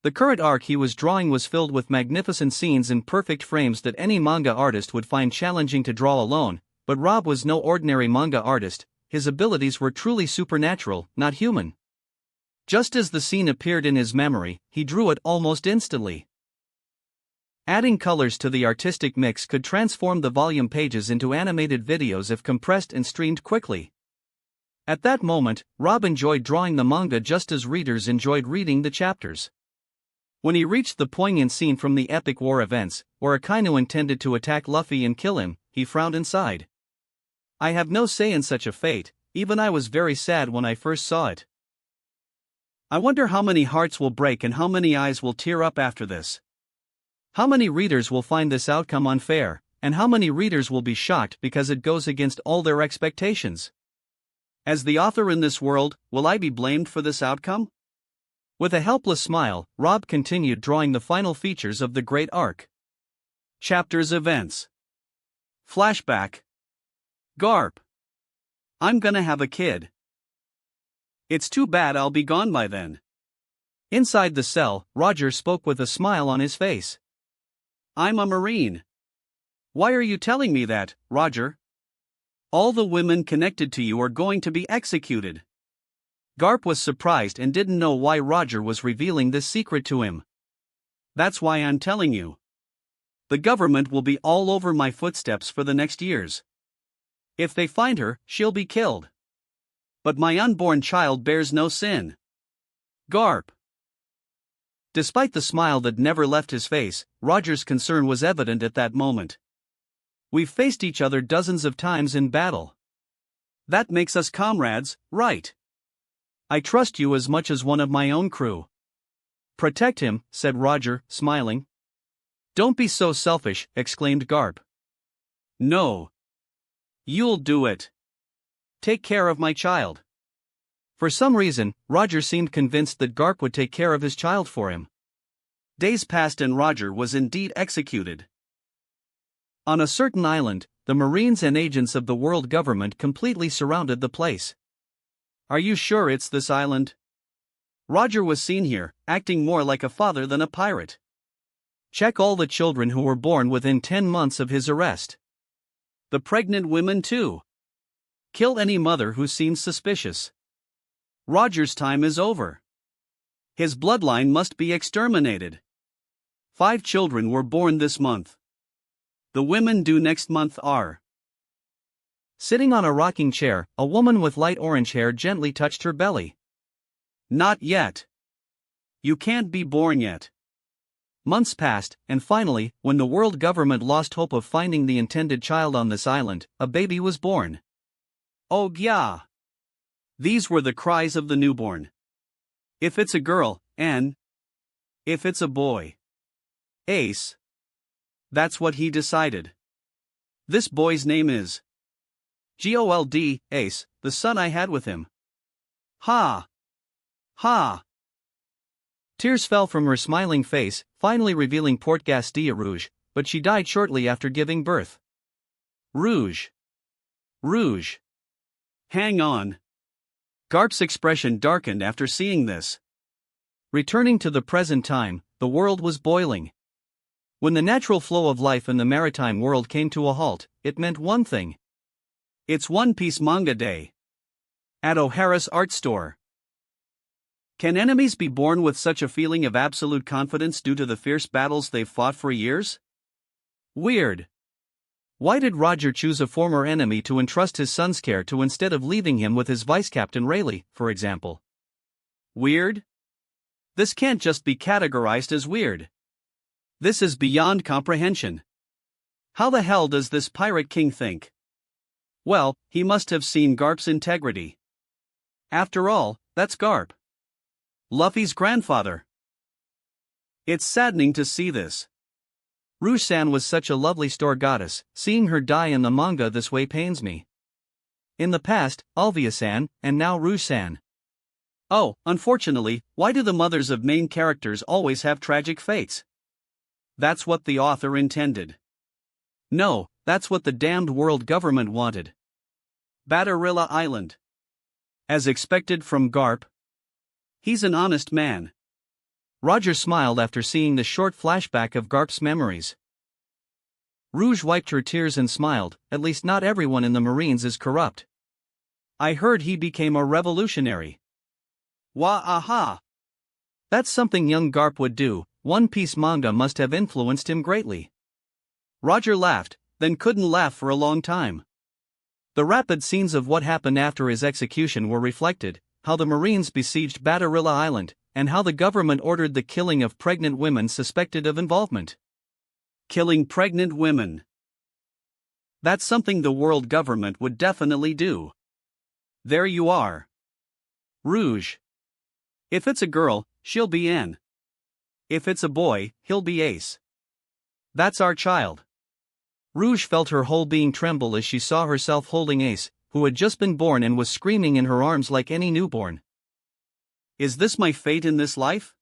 The current arc he was drawing was filled with magnificent scenes in perfect frames that any manga artist would find challenging to draw alone, but Rob was no ordinary manga artist. His abilities were truly supernatural, not human. Just as the scene appeared in his memory, he drew it almost instantly. Adding colors to the artistic mix could transform the volume pages into animated videos if compressed and streamed quickly. At that moment, Rob enjoyed drawing the manga just as readers enjoyed reading the chapters. When he reached the poignant scene from the epic war events, where Akainu intended to attack Luffy and kill him, he frowned inside. I have no say in such a fate, even I was very sad when I first saw it. I wonder how many hearts will break and how many eyes will tear up after this. How many readers will find this outcome unfair, and how many readers will be shocked because it goes against all their expectations? As the author in this world, will I be blamed for this outcome? With a helpless smile, Rob continued drawing the final features of the great arc. Chapters Events. Flashback. Garp. I'm gonna have a kid. It's too bad I'll be gone by then. Inside the cell, Roger spoke with a smile on his face. I'm a Marine. Why are you telling me that, Roger? All the women connected to you are going to be executed. Garp was surprised and didn't know why Roger was revealing this secret to him. That's why I'm telling you. The government will be all over my footsteps for the next years. If they find her, she'll be killed. But my unborn child bears no sin. Garp. Despite the smile that never left his face, Roger's concern was evident at that moment. We've faced each other dozens of times in battle. That makes us comrades, right? I trust you as much as one of my own crew. Protect him, said Roger, smiling. Don't be so selfish, exclaimed Garp. No. You'll do it. Take care of my child. For some reason, Roger seemed convinced that Garp would take care of his child for him. Days passed and Roger was indeed executed. On a certain island, the Marines and agents of the world government completely surrounded the place. Are you sure it's this island? Roger was seen here, acting more like a father than a pirate. Check all the children who were born within 10 months of his arrest. The pregnant women too. Kill any mother who seems suspicious. Roger's time is over. His bloodline must be exterminated. 5 children were born this month. The women due next month are. Sitting on a rocking chair, a woman with light orange hair gently touched her belly. Not yet. You can't be born yet. Months passed, and finally, when the world government lost hope of finding the intended child on this island, a baby was born. Oh yeah. These were the cries of the newborn. If it's a girl, N. If it's a boy, Ace. That's what he decided. This boy's name is Gold, Ace, the son I had with him. Ha! Ha! Tears fell from her smiling face, finally revealing Port Castilla Rouge, but she died shortly after giving birth. Rouge. Rouge. Hang on. Garp's expression darkened after seeing this. Returning to the present time, the world was boiling. When the natural flow of life in the maritime world came to a halt, it meant one thing. It's One Piece Manga Day. At O'Hara's art store. Can enemies be born with such a feeling of absolute confidence due to the fierce battles they've fought for years? Weird. Why did Roger choose a former enemy to entrust his son's care to instead of leaving him with his vice-captain Rayleigh, for example? Weird? This can't just be categorized as weird. This is beyond comprehension. How the hell does this pirate king think? Well, he must have seen Garp's integrity. After all, that's Garp, Luffy's grandfather. It's saddening to see this. Rouge-san was such a lovely store goddess, seeing her die in the manga this way pains me. In the past, Alvia-san, and now Rouge-san. Oh, unfortunately, why do the mothers of main characters always have tragic fates? That's what the author intended. No, that's what the damned world government wanted. Batarilla Island. As expected from Garp. He's an honest man. Roger smiled after seeing the short flashback of Garp's memories. Rouge wiped her tears and smiled, at least not everyone in the Marines is corrupt. I heard he became a revolutionary. Wah-aha! That's something young Garp would do. One Piece manga must have influenced him greatly. Roger laughed, then couldn't laugh for a long time. The rapid scenes of what happened after his execution were reflected, how the Marines besieged Batarilla Island, and how the government ordered the killing of pregnant women suspected of involvement. Killing pregnant women. That's something the world government would definitely do. There you are. Rouge. If it's a girl, she'll be N. If it's a boy, he'll be Ace. That's our child. Rouge felt her whole being tremble as she saw herself holding Ace, who had just been born and was screaming in her arms like any newborn. Is this my fate in this life?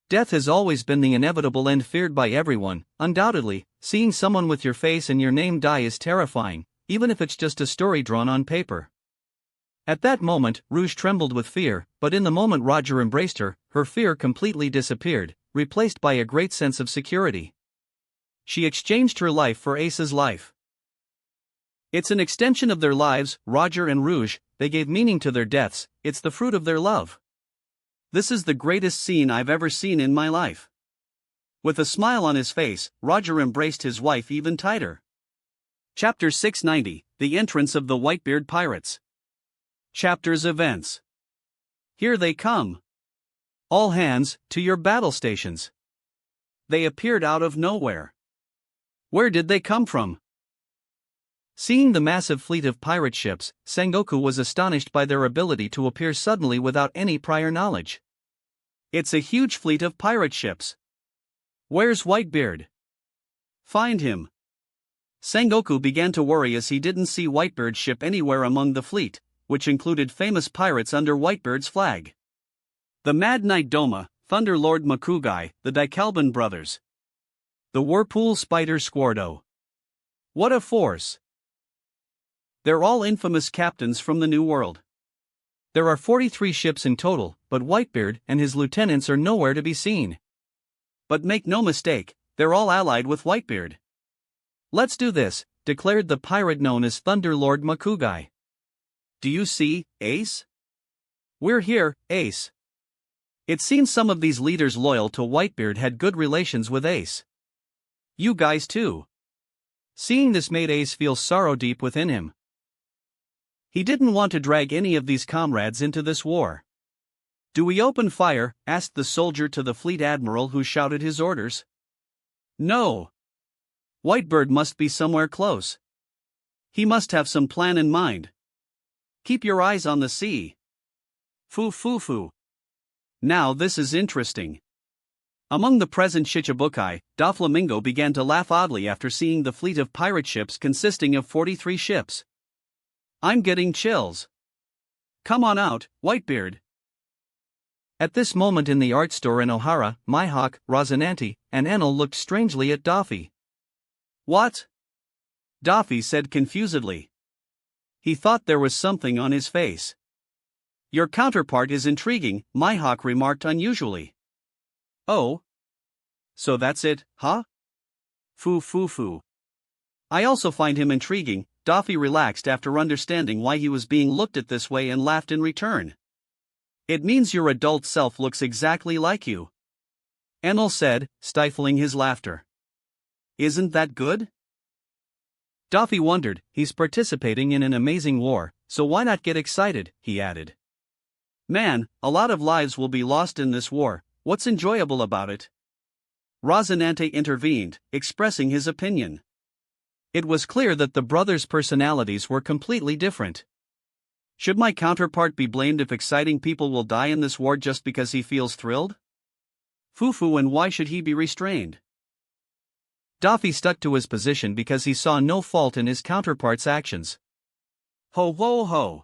Death has always been the inevitable end feared by everyone. Undoubtedly, seeing someone with your face and your name die is terrifying, even if it's just a story drawn on paper. At that moment, Rouge trembled with fear, but in the moment Roger embraced her, her fear completely disappeared, replaced by a great sense of security. She exchanged her life for Ace's life. It's an extension of their lives, Roger and Rouge. They gave meaning to their deaths. It's the fruit of their love. This is the greatest scene I've ever seen in my life. With a smile on his face, Roger embraced his wife even tighter. Chapter 690, The Entrance of the Whitebeard Pirates. Chapter's events. Here they come. All hands, to your battle stations. They appeared out of nowhere. Where did they come from? Seeing the massive fleet of pirate ships, Sengoku was astonished by their ability to appear suddenly without any prior knowledge. It's a huge fleet of pirate ships. Where's Whitebeard? Find him. Sengoku began to worry as he didn't see Whitebeard's ship anywhere among the fleet, which included famous pirates under Whitebeard's flag. The Mad Knight Doma, Thunder Lord Makugai, the Daikalban brothers. The Whirlpool Spider Squardo. What a force! They're all infamous captains from the New World. There are 43 ships in total, but Whitebeard and his lieutenants are nowhere to be seen. But make no mistake, they're all allied with Whitebeard. Let's do this, declared the pirate known as Thunder Lord Makugai. Do you see, Ace? We're here, Ace. It seems some of these leaders loyal to Whitebeard had good relations with Ace. You guys too. Seeing this made Ace feel sorrow deep within him. He didn't want to drag any of these comrades into this war. Do we open fire? Asked the soldier to the fleet admiral who shouted his orders. No. Whitebeard must be somewhere close. He must have some plan in mind. Keep your eyes on the sea. Foo. Now this is interesting. Among the present Shichibukai, Doflamingo began to laugh oddly after seeing the fleet of pirate ships consisting of 43 ships. I'm getting chills. Come on out, Whitebeard. At this moment in the art store in Ohara, Mihawk, Rosinante, and Enel looked strangely at Daffy. What? Daffy said confusedly. He thought there was something on his face. Your counterpart is intriguing, Mihawk remarked unusually. Oh? So that's it, huh? Foo. I also find him intriguing. Daffy relaxed after understanding why he was being looked at this way and laughed in return. It means your adult self looks exactly like you. Enel said, stifling his laughter. Isn't that good? Daffy wondered, he's participating in an amazing war, so why not get excited, he added. Man, a lot of lives will be lost in this war, what's enjoyable about it? Rosinante intervened, expressing his opinion. It was clear that the brothers' personalities were completely different. Should my counterpart be blamed if exciting people will die in this war just because he feels thrilled? Foo, and why should he be restrained? Daffy stuck to his position because he saw no fault in his counterpart's actions. Ho.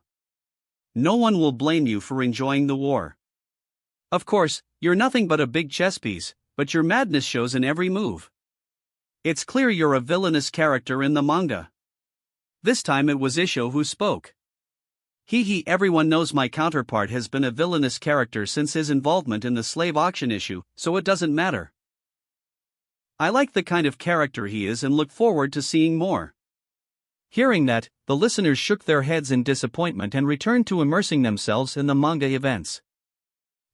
No one will blame you for enjoying the war. Of course, you're nothing but a big chess piece, but your madness shows in every move. It's clear you're a villainous character in the manga. This time it was Isho who spoke. Everyone knows my counterpart has been a villainous character since his involvement in the slave auction issue, so it doesn't matter. I like the kind of character he is and look forward to seeing more. Hearing that, the listeners shook their heads in disappointment and returned to immersing themselves in the manga events.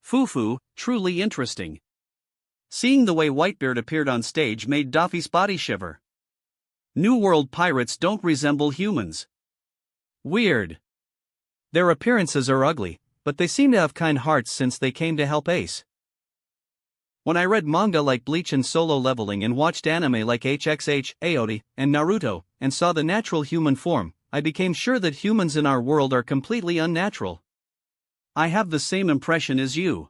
Foo, truly interesting. Seeing the way Whitebeard appeared on stage made Daffy's body shiver. New World pirates don't resemble humans. Weird. Their appearances are ugly, but they seem to have kind hearts since they came to help Ace. When I read manga like Bleach and Solo Leveling and watched anime like HXH, Aoi, and Naruto, and saw the natural human form, I became sure that humans in our world are completely unnatural. I have the same impression as you.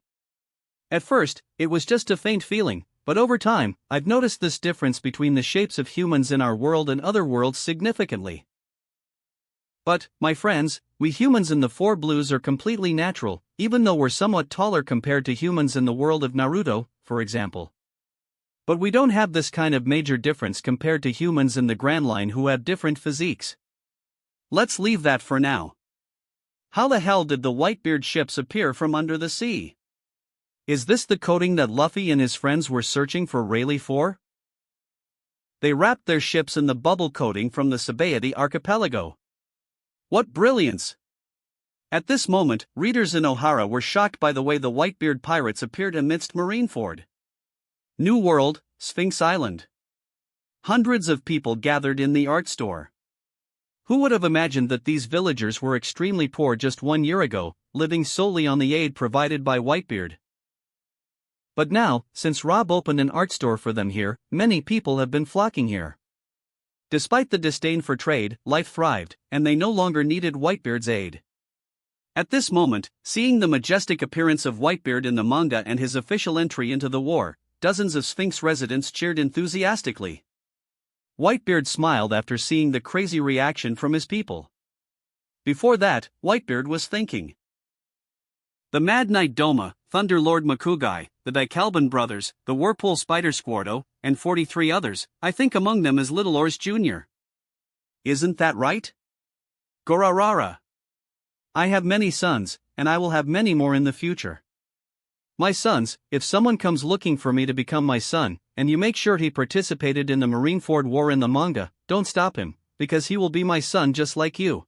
At first, it was just a faint feeling, but over time, I've noticed this difference between the shapes of humans in our world and other worlds significantly. But, my friends, we humans in the Four Blues are completely natural, even though we're somewhat taller compared to humans in the world of Naruto, for example. But we don't have this kind of major difference compared to humans in the Grand Line who have different physiques. Let's leave that for now. How the hell did the Whitebeard ships appear from under the sea? Is this the coating that Luffy and his friends were searching for Rayleigh for? They wrapped their ships in the bubble coating from the Sabaody archipelago. What brilliance! At this moment, readers in Ohara were shocked by the way the Whitebeard pirates appeared amidst Marineford. New World, Sphinx Island. Hundreds of people gathered in the art store. Who would have imagined that these villagers were extremely poor just 1 year ago, living solely on the aid provided by Whitebeard? But now, since Rob opened an art store for them here, many people have been flocking here. Despite the disdain for trade, life thrived, and they no longer needed Whitebeard's aid. At this moment, seeing the majestic appearance of Whitebeard in the manga and his official entry into the war, dozens of Sphinx residents cheered enthusiastically. Whitebeard smiled after seeing the crazy reaction from his people. Before that, Whitebeard was thinking. The Mad Knight Doma, Thunder Lord Makugai, the Daikalban brothers, the Whirlpool Spider Squardo, and 43 others, I think among them is Little Ors Jr. Isn't that right? Gorarara. I have many sons, and I will have many more in the future. My sons, if someone comes looking for me to become my son, and you make sure he participated in the Marineford War in the manga, don't stop him, because he will be my son just like you.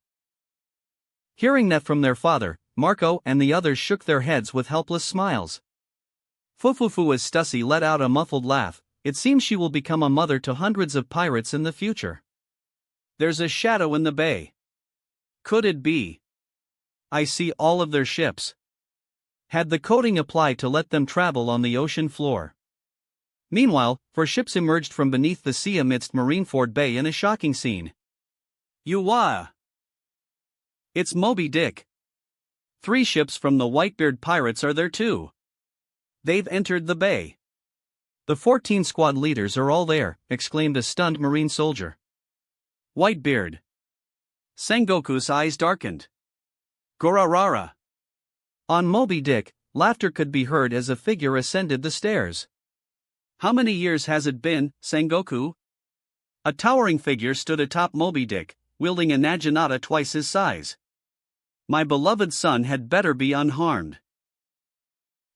Hearing that from their father, Marco and the others shook their heads with helpless smiles. Fufufu as Stussy let out a muffled laugh, it seems she will become a mother to hundreds of pirates in the future. There's a shadow in the bay. Could it be? I see all of their ships. Had the coating applied to let them travel on the ocean floor. Meanwhile, 4 ships emerged from beneath the sea amidst Marineford Bay in a shocking scene. Yuwa! It's Moby Dick. 3 ships from the Whitebeard pirates are there too. They've entered the bay. The 14 squad leaders are all there, exclaimed a stunned marine soldier. Whitebeard. Sengoku's eyes darkened. Gorarara. On Moby Dick, laughter could be heard as a figure ascended the stairs. How many years has it been, Sengoku? A towering figure stood atop Moby Dick, wielding a naginata twice his size. My beloved son had better be unharmed,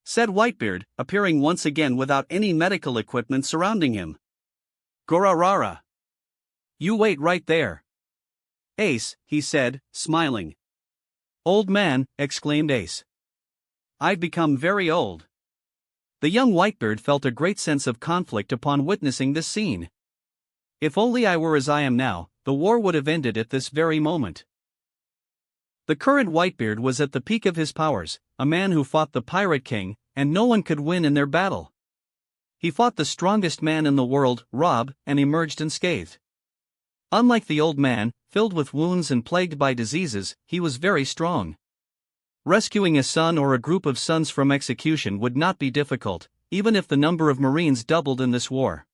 said Whitebeard, appearing once again without any medical equipment surrounding him. Gorarara. You wait right there. Ace, he said, smiling. Old man, exclaimed Ace. I've become very old. The young Whitebeard felt a great sense of conflict upon witnessing this scene. If only I were as I am now, the war would have ended at this very moment. The current Whitebeard was at the peak of his powers, a man who fought the Pirate King, and no one could win in their battle. He fought the strongest man in the world, Rob, and emerged unscathed. Unlike the old man, filled with wounds and plagued by diseases, he was very strong. Rescuing a son or a group of sons from execution would not be difficult, even if the number of Marines doubled in this war.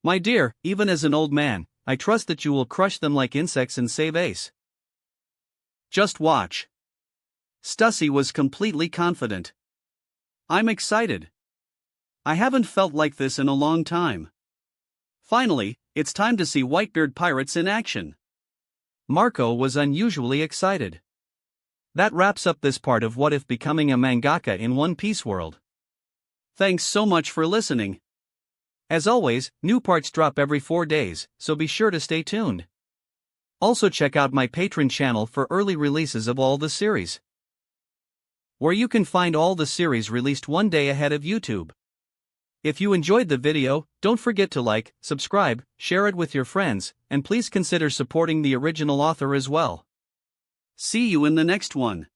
My dear, even as an old man, I trust that you will crush them like insects and save Ace. Just watch. Stussy was completely confident. I'm excited. I haven't felt like this in a long time. Finally, it's time to see Whitebeard pirates in action. Marco was unusually excited. That wraps up this part of What If Becoming a Mangaka in One Piece World. Thanks so much for listening. As always, new parts drop every 4 days, so be sure to stay tuned. Also check out my Patreon channel for early releases of all the series, where you can find all the series released 1 day ahead of YouTube. If you enjoyed the video, don't forget to like, subscribe, share it with your friends, and please consider supporting the original author as well. See you in the next one.